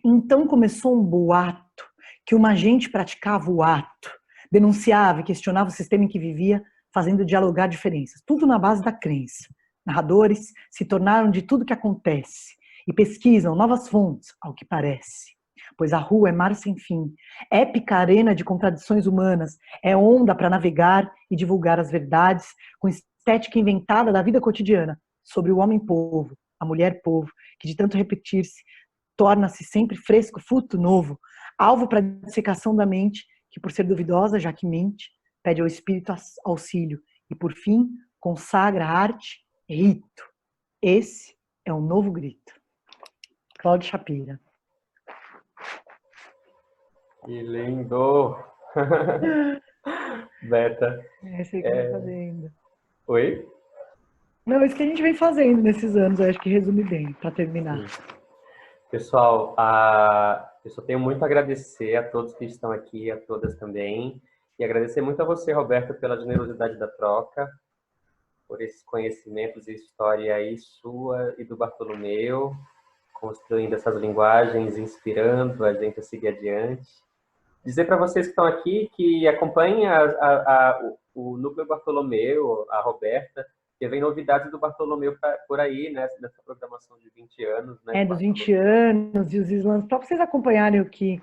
Então começou um boato, que uma gente praticava o ato, denunciava e questionava o sistema em que vivia, fazendo dialogar diferenças, tudo na base da crença. Narradores se tornaram de tudo que acontece e pesquisam novas fontes, ao que parece. Pois a rua é mar sem fim, épica arena de contradições humanas, é onda para navegar e divulgar as verdades com estética inventada da vida cotidiana, sobre o homem-povo, a mulher-povo, que de tanto repetir-se, torna-se sempre fresco, fruto novo, alvo para a dissecação da mente, que por ser duvidosa, já que mente, pede ao espírito auxílio e, por fim, consagra a arte rito. Esse é um novo grito. Cláudio Shapira.
Que lindo! Beta.
É isso que a gente vem fazendo.
Oi?
Não, isso que a gente vem fazendo nesses anos, eu acho que resume bem, para terminar.
Sim. Pessoal, eu só tenho muito a agradecer a todos que estão aqui, a todas também. E agradecer muito a você, Roberta, pela generosidade da troca, por esses conhecimentos e história aí sua e do Bartolomeu. construindo essas linguagens, inspirando a gente a seguir adiante. Dizer para vocês que estão aqui que acompanhem o Núcleo Bartolomeu, a Roberta, que vem novidades do Bartolomeu por aí, né, nessa programação de 20 anos. Né,
dos 20 anos e os slams, para vocês acompanharem o que...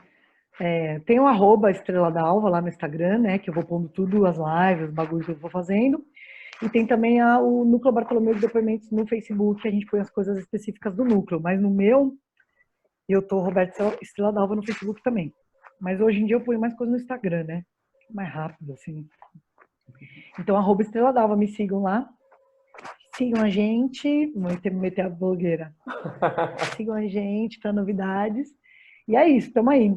tem o @EstrelaDalva lá no Instagram, né, que eu vou pondo tudo, as lives, os bagulhos que eu vou fazendo. E tem também o Núcleo Bartolomeu de Depoimentos no Facebook, que a gente põe as coisas específicas do núcleo. Mas no meu, eu tô Roberta Estrela Dalva no Facebook também. Mas hoje em dia eu ponho mais coisas no Instagram, né? Mais rápido, assim. Então, @Estrela Dalva, me sigam lá. Sigam a gente. Vou meter a blogueira. Sigam a gente para novidades. E é isso, tamo aí.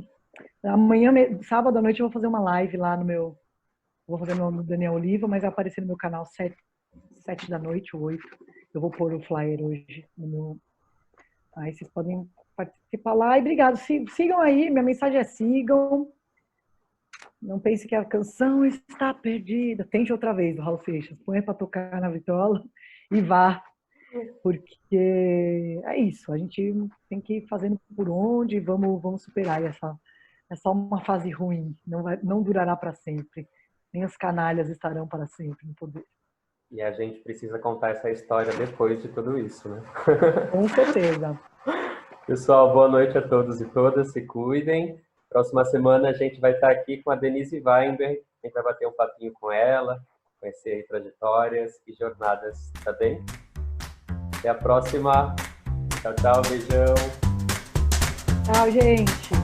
Amanhã, sábado à noite, eu vou fazer uma live lá no meu... Vou fazer no Daniel Oliva, mas vai aparecer no meu canal 7 da noite ou 8. Eu vou pôr o flyer hoje no meu... Aí vocês podem participar lá. E obrigado. Sigam aí. Minha mensagem é sigam. Não pense que a canção está perdida. Tente outra vez, do Raul Seixas. Põe para tocar na vitrola e vá. Porque é isso. A gente tem que ir fazendo por onde e vamos superar essa. É só uma fase ruim. Não durará para sempre. Nem os canalhas estarão para sempre no poder.
E a gente precisa contar essa história depois de tudo isso, né?
Com certeza.
Pessoal, boa noite a todos e todas. Se cuidem. Próxima semana a gente vai estar aqui com a Denise Weinberg. A gente vai bater um papinho com ela, conhecer aí trajetórias e jornadas, tá bem? Até a próxima. Tchau, tchau. Beijão.
Tchau, gente.